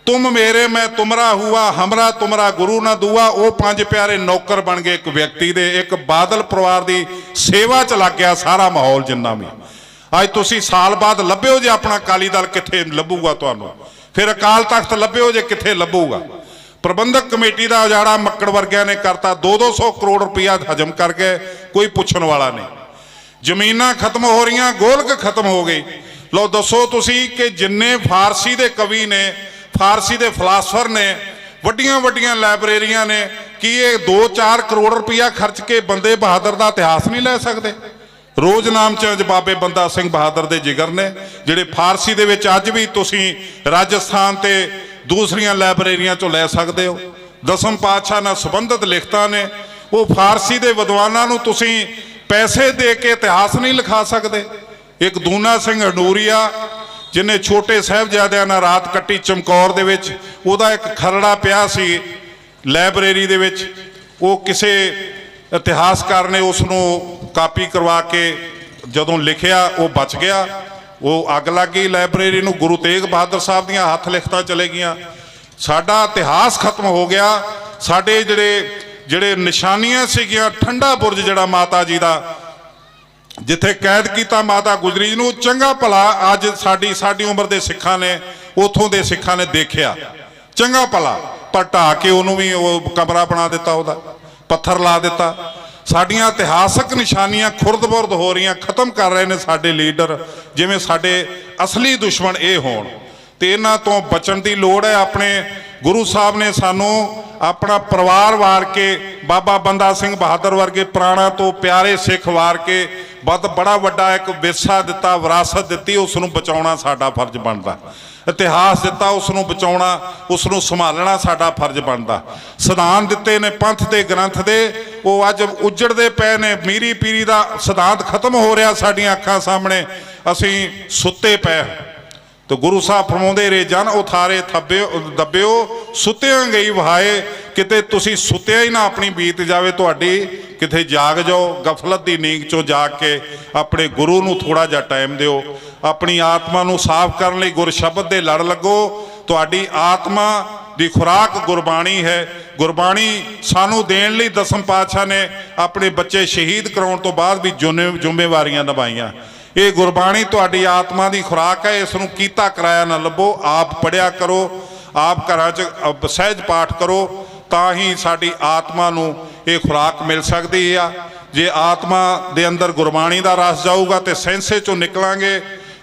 ਤੁਮ ਮੇਰੇ ਮੈਂ ਤੁਮਰਾ ਹੁਆ, ਹਮਰਾ ਤੁਮਰਾ ਗੁਰੂ ਨਾ ਦੁਆ, ਉਹ 5 ਪਿਆਰੇ ਨੌਕਰ ਬਣ ਗਏ ਇੱਕ ਵਿਅਕਤੀ ਦੇ। ਇੱਕ ਬਾਦਲ ਪਰਿਵਾਰ ਦੀ ਸੇਵਾ 'ਚ ਲੱਗ ਗਿਆ ਸਾਰਾ ਮਾਹੌਲ ਜਿੰਨਾ ਵੀ। ਅੱਜ ਤੁਸੀਂ ਸਾਲ ਬਾਅਦ ਲੱਭਿਓ ਜੇ ਆਪਣਾ ਅਕਾਲੀ ਦਲ ਕਿੱਥੇ ਲੱਭੂਗਾ ਤੁਹਾਨੂੰ, ਫਿਰ ਅਕਾਲ ਤਖਤ ਲੱਭਿਓ ਜੇ ਕਿੱਥੇ ਲੱਭੂਗਾ। ਪ੍ਰਬੰਧਕ ਕਮੇਟੀ ਦਾ ਉਜਾੜਾ ਮੱਕੜ ਵਰਗਿਆਂ ਨੇ ਕਰਤਾ, 200 ਕਰੋੜ ਰੁਪਇਆ ਹਜਮ ਕਰ ਗਏ, ਕੋਈ ਪੁੱਛਣ ਵਾਲਾ ਨਹੀਂ। ਜ਼ਮੀਨਾਂ ਖਤਮ ਹੋ ਰਹੀਆਂ, ਗੋਲਕ ਖਤਮ ਹੋ ਗਈ। ਲਓ ਦੱਸੋ ਤੁਸੀਂ ਕਿ ਜਿੰਨੇ ਫਾਰਸੀ ਦੇ ਕਵੀ ਨੇ, ਫਾਰਸੀ ਦੇ ਫਿਲਾਸਫਰ ਨੇ, ਵੱਡੀਆਂ ਵੱਡੀਆਂ ਲਾਇਬ੍ਰੇਰੀਆਂ ਨੇ, ਕੀ ਇਹ 2-4 ਕਰੋੜ ਰੁਪਇਆ ਖਰਚ ਕੇ ਬੰਦੇ ਬਹਾਦਰ ਦਾ ਇਤਿਹਾਸ ਨਹੀਂ ਲੈ ਸਕਦੇ? ਰੋਜ਼ ਨਾਮ ਚ ਬਾਬੇ ਬੰਦਾ ਸਿੰਘ ਬਹਾਦਰ ਦੇ ਜਿਗਰ ਨੇ, ਜਿਹੜੇ ਫਾਰਸੀ ਦੇ ਵਿੱਚ ਅੱਜ ਵੀ ਤੁਸੀਂ ਰਾਜਸਥਾਨ ਤੇ ਦੂਸਰੀਆਂ ਲਾਇਬ੍ਰੇਰੀਆਂ ਚੋਂ ਲੈ ਸਕਦੇ ਹੋ। ਦਸਮ ਪਾਤਸ਼ਾਹ ਨਾਲ ਸੰਬੰਧਿਤ ਲਿਖਤਾਂ ਨੇ, ਉਹ ਫਾਰਸੀ ਦੇ ਵਿਦਵਾਨਾਂ ਨੂੰ ਤੁਸੀਂ पैसे दे के इतिहास नहीं लिखा सकते। एक दूना सिंह हडूरिया जिन्हें छोटे साहिबजादियां नाल रात कट्टी चमकौर दे विच, उहदा एक खरड़ा पिया सी लाइब्रेरी दे विच। वो किसी इतिहासकार ने उसनूं कापी करवा के जदों लिखिया, वो बच गया, वो अग लग गई लाइब्रेरी नूं। गुरु तेग बहादुर साहब दीआं हथ लिखतां चले गईआं, साडा इतिहास खत्म हो गया। साडे ਜਿਹੜੇ ਨਿਸ਼ਾਨੀਆਂ ਸੀਗੀਆਂ, ਠੰਡਾ ਬੁਰਜ ਜਿਹੜਾ ਮਾਤਾ ਜੀ ਦਾ, ਜਿੱਥੇ ਕੈਦ ਕੀਤਾ ਮਾਤਾ ਗੁਜਰੀ ਜੀ ਨੂੰ, ਚੰਗਾ ਭਲਾ ਅੱਜ ਸਾਡੀ ਉਮਰ ਦੇ ਸਿੱਖਾਂ ਨੇ, ਉਥੋਂ ਦੇ ਸਿੱਖਾਂ ਨੇ ਦੇਖਿਆ ਚੰਗਾ ਭਲਾ, ਪਰ ਢਾਹ ਕੇ ਉਹਨੂੰ ਵੀ ਉਹ ਕਮਰਾ ਬਣਾ ਦਿੱਤਾ, ਉਹਦਾ ਪੱਥਰ ਲਾ ਦਿੱਤਾ। ਸਾਡੀਆਂ ਇਤਿਹਾਸਕ ਨਿਸ਼ਾਨੀਆਂ ਖੁਰਦ-ਬੁਰਦ ਹੋ ਰਹੀਆਂ, ਖਤਮ ਕਰ ਰਹੇ ਨੇ ਸਾਡੇ ਲੀਡਰ, ਜਿਵੇਂ ਸਾਡੇ ਅਸਲੀ ਦੁਸ਼ਮਣ ਇਹ ਹੋਣ। ਤੇ ਇਹਨਾਂ ਤੋਂ ਬਚਣ ਦੀ ਲੋੜ ਹੈ। ਆਪਣੇ ਗੁਰੂ ਸਾਹਿਬ ਨੇ ਸਾਨੂੰ ਆਪਣਾ ਪਰਿਵਾਰ ਵਾਰ ਕੇ, ਬਾਬਾ ਬੰਦਾ ਸਿੰਘ ਬਹਾਦਰ ਵਰਗੇ ਪ੍ਰਾਣਾ ਤੋਂ ਪਿਆਰੇ ਸਿੱਖ ਵਾਰ ਕੇ ਬੜਾ ਵੱਡਾ ਇੱਕ ਵਿਰਸਾ ਦਿੱਤਾ, ਵਿਰਾਸਤ ਦਿੱਤੀ, ਉਸ ਨੂੰ ਬਚਾਉਣਾ ਸਾਡਾ ਫਰਜ਼ ਬਣਦਾ। ਇਤਿਹਾਸ ਦਿੱਤਾ, ਉਸ ਨੂੰ ਬਚਾਉਣਾ, ਉਸ ਨੂੰ ਸੰਭਾਲਣਾ ਸਾਡਾ ਫਰਜ਼ ਬਣਦਾ। ਸਿਧਾਂਤ ਦਿੱਤੇ ਨੇ ਪੰਥ ਦੇ ਗ੍ਰੰਥ ਦੇ, ਉਹ ਅੱਜ ਉੱਜੜਦੇ ਪਏ ਨੇ। ਮੀਰੀ ਪੀਰੀ ਦਾ ਸਿਧਾਂਤ ਖਤਮ ਹੋ ਰਿਹਾ ਸਾਡੀਆਂ ਅੱਖਾਂ ਸਾਹਮਣੇ, ਅਸੀਂ ਸੁੱਤੇ ਪਏ। तो गुरु साहब फरमाउंदे रे जन उथारे दब्बिओ, सुत्तियां गई वहाए, किते तुसी सुत्तिया ही ना अपनी बीत जावे तुहाडी, किते जाग जाओ, गफलत दी नींद चों जाग के अपने गुरु नूं थोड़ा जिहा टाइम दिओ। ਆਪਣੀ ਆਤਮਾ ਨੂੰ ਸਾਫ਼ ਕਰਨ ਲਈ ਗੁਰ ਸ਼ਬਦ ਦੇ ਲੜ ਲੱਗੋ। ਤੁਹਾਡੀ ਆਤਮਾ ਦੀ ਖੁਰਾਕ ਗੁਰਬਾਣੀ ਹੈ। ਗੁਰਬਾਣੀ ਸਾਨੂੰ ਦੇਣ ਲਈ ਦਸਮ ਪਾਤਸ਼ਾਹ ਨੇ ਆਪਣੇ ਬੱਚੇ ਸ਼ਹੀਦ ਕਰਾਉਣ ਤੋਂ ਬਾਅਦ ਵੀ ਜ਼ਿੰਮੇਵਾਰੀਆਂ ਨਿਭਾਈਆਂ। ਇਹ ਗੁਰਬਾਣੀ ਤੁਹਾਡੀ ਆਤਮਾ ਦੀ ਖੁਰਾਕ ਹੈ। ਇਸ ਨੂੰ ਕੀਤਾ ਕਰਾਇਆ ਨਾ ਲੱਭੋ, ਆਪ ਪੜ੍ਹਿਆ ਕਰੋ, ਆਪ ਘਰਾਂ 'ਚ ਸਹਿਜ ਪਾਠ ਕਰੋ, ਤਾਂ ਹੀ ਸਾਡੀ ਆਤਮਾ ਨੂੰ ਇਹ ਖੁਰਾਕ ਮਿਲ ਸਕਦੀ ਆ। ਜੇ ਆਤਮਾ ਦੇ ਅੰਦਰ ਗੁਰਬਾਣੀ ਦਾ ਰਸ ਜਾਊਗਾ ਤੇ ਸੈਂਸੇ 'ਚੋਂ ਨਿਕਲਾਂਗੇ।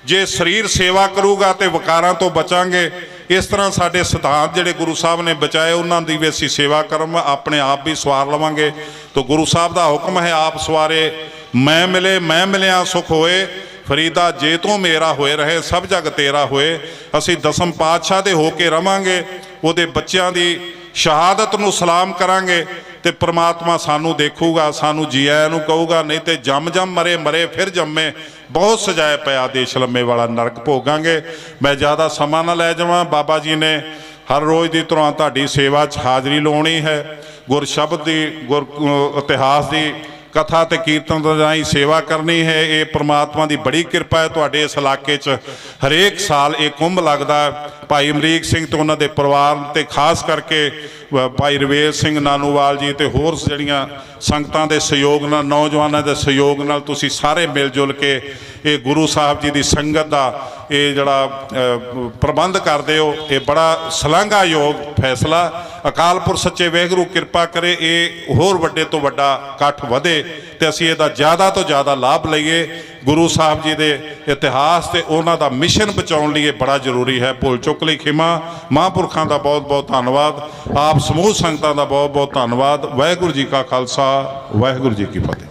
ਜੇ ਸਰੀਰ ਸੇਵਾ ਕਰੂਗਾ ਤੇ ਵਿਕਾਰਾਂ ਤੋਂ ਬਚਾਂਗੇ। ਇਸ ਤਰ੍ਹਾਂ ਸਾਡੇ ਸਿਧਾਂਤ ਜਿਹੜੇ ਗੁਰੂ ਸਾਹਿਬ ਨੇ ਬਚਾਏ, ਉਹਨਾਂ ਦੀ ਵੀ ਅਸੀਂ ਸੇਵਾ ਕਰਮ ਆਪਣੇ ਆਪ ਵੀ ਸਵਾਰ ਲਵਾਂਗੇ। ਤਾਂ ਗੁਰੂ ਸਾਹਿਬ ਦਾ ਹੁਕਮ ਹੈ, ਆਪ ਸਵਾਰੇ ਮੈਂ ਮਿਲੇ ਮੈਂ ਮਿਲਿਆ ਸੁਖ ਹੋਏ, ਫਰੀਦਾ ਜੇ ਤੂੰ ਮੇਰਾ ਹੋਏ ਰਹੇ, ਸਭ ਜਗ ਤੇਰਾ ਹੋਏ। ਅਸੀਂ ਦਸਮ ਪਾਤਸ਼ਾਹ ਦੇ ਹੋ ਕੇ ਰਵਾਂਗੇ, ਉਹਦੇ ਬੱਚਿਆਂ ਦੀ ਸ਼ਹਾਦਤ ਨੂੰ ਸਲਾਮ ਕਰਾਂਗੇ ਤੇ ਪ੍ਰਮਾਤਮਾ ਸਾਨੂੰ ਦੇਖੂਗਾ, ਸਾਨੂੰ ਜੀ ਆਇਆਂ ਨੂੰ ਕਹੂਗਾ। ਨਹੀਂ ਤੇ ਜੰਮ ਜੰਮ ਮਰੇ ਮਰੇ ਫਿਰ ਜੰਮੇ, ਬਹੁਤ ਸਜਾਇਆ ਪਿਆ ਦੇਸ਼ ਲੰਮੇ ਵਾਲਾ ਨਰਕ ਭੋਗਾਂਗੇ। ਮੈਂ ਜ਼ਿਆਦਾ ਸਮਾਂ ਨਾ ਲੈ ਜਾਵਾਂ। ਬਾਬਾ ਜੀ ਨੇ ਹਰ ਰੋਜ਼ ਦੀ ਤਰ੍ਹਾਂ ਤੁਹਾਡੀ ਸੇਵਾ 'ਚ ਹਾਜ਼ਰੀ ਲਾਉਣੀ ਹੈ। ਗੁਰ ਸ਼ਬਦ ਦੀ ਗੁਰ ਇਤਿਹਾਸ ਦੀ ਕਥਾ ਤੇ ਕੀਰਤਨ ਤੋਂ ਰਾਹੀਂ ਸੇਵਾ ਕਰਨੀ ਹੈ। ਇਹ ਪ੍ਰਮਾਤਮਾ ਦੀ ਬੜੀ ਕਿਰਪਾ ਹੈ। ਤੁਹਾਡੇ ਇਸ ਇਲਾਕੇ 'ਚ ਹਰੇਕ ਸਾਲ ਇਹ ਕੁੰਭ ਲੱਗਦਾ। ਭਾਈ ਅਮਰੀਕ ਸਿੰਘ ਤੇ ਉਹਨਾਂ ਦੇ ਪਰਿਵਾਰ ਤੇ ਖਾਸ ਕਰਕੇ ਭਾਈ ਰਵੇਲ ਸਿੰਘ ਨਾਨੂਵਾਲ ਜੀ ਤੇ ਹੋਰ ਜਿਹੜੀਆਂ ਸੰਗਤਾਂ ਦੇ ਸਹਿਯੋਗ ਨਾਲ, ਨੌਜਵਾਨਾਂ ਦੇ ਸਹਿਯੋਗ ਨਾਲ ਤੁਸੀਂ ਸਾਰੇ ਮਿਲ ਜੁਲ ਕੇ ਇਹ ਗੁਰੂ ਸਾਹਿਬ ਜੀ ਦੀ ਸੰਗਤ ਦਾ ਇਹ ਜਿਹੜਾ ਪ੍ਰਬੰਧ ਕਰਦੇ ਹੋ, ਇਹ ਬੜਾ ਸ਼ਲਾਘਾਯੋਗ ਫੈਸਲਾ। ਅਕਾਲ ਪੁਰਖ ਸੱਚੇ ਵਾਹਿਗੁਰੂ ਕਿਰਪਾ ਕਰੇ, ਇਹ ਹੋਰ ਵੱਡੇ ਤੋਂ ਵੱਡਾ ਇਕੱਠ ਵਧੇ ਤੇ ਅਸੀਂ ਇਹਦਾ ਜ਼ਿਆਦਾ ਤੋਂ ਜ਼ਿਆਦਾ ਲਾਭ ਲਈਏ। ਗੁਰੂ ਸਾਹਿਬ ਜੀ ਦੇ ਇਤਿਹਾਸ ਤੇ ਉਹਨਾਂ ਦਾ ਮਿਸ਼ਨ ਬਚਾਉਣ ਲਈ ਇਹ ਬੜਾ ਜ਼ਰੂਰੀ ਹੈ। ਭੁੱਲ ਚੁੱਕ ਲਈ ਖਿਮਾ। ਮਹਾਂਪੁਰਖਾਂ ਦਾ ਬਹੁਤ ਬਹੁਤ ਧੰਨਵਾਦ। ਆਪ ਸਮੂਹ ਸੰਗਤਾਂ ਦਾ ਬਹੁਤ ਬਹੁਤ ਧੰਨਵਾਦ। ਵਾਹਿਗੁਰੂ ਜੀ ਕਾ ਖਾਲਸਾ, ਵਾਹਿਗੁਰੂ ਜੀ ਕੀ ਫਤਿਹ।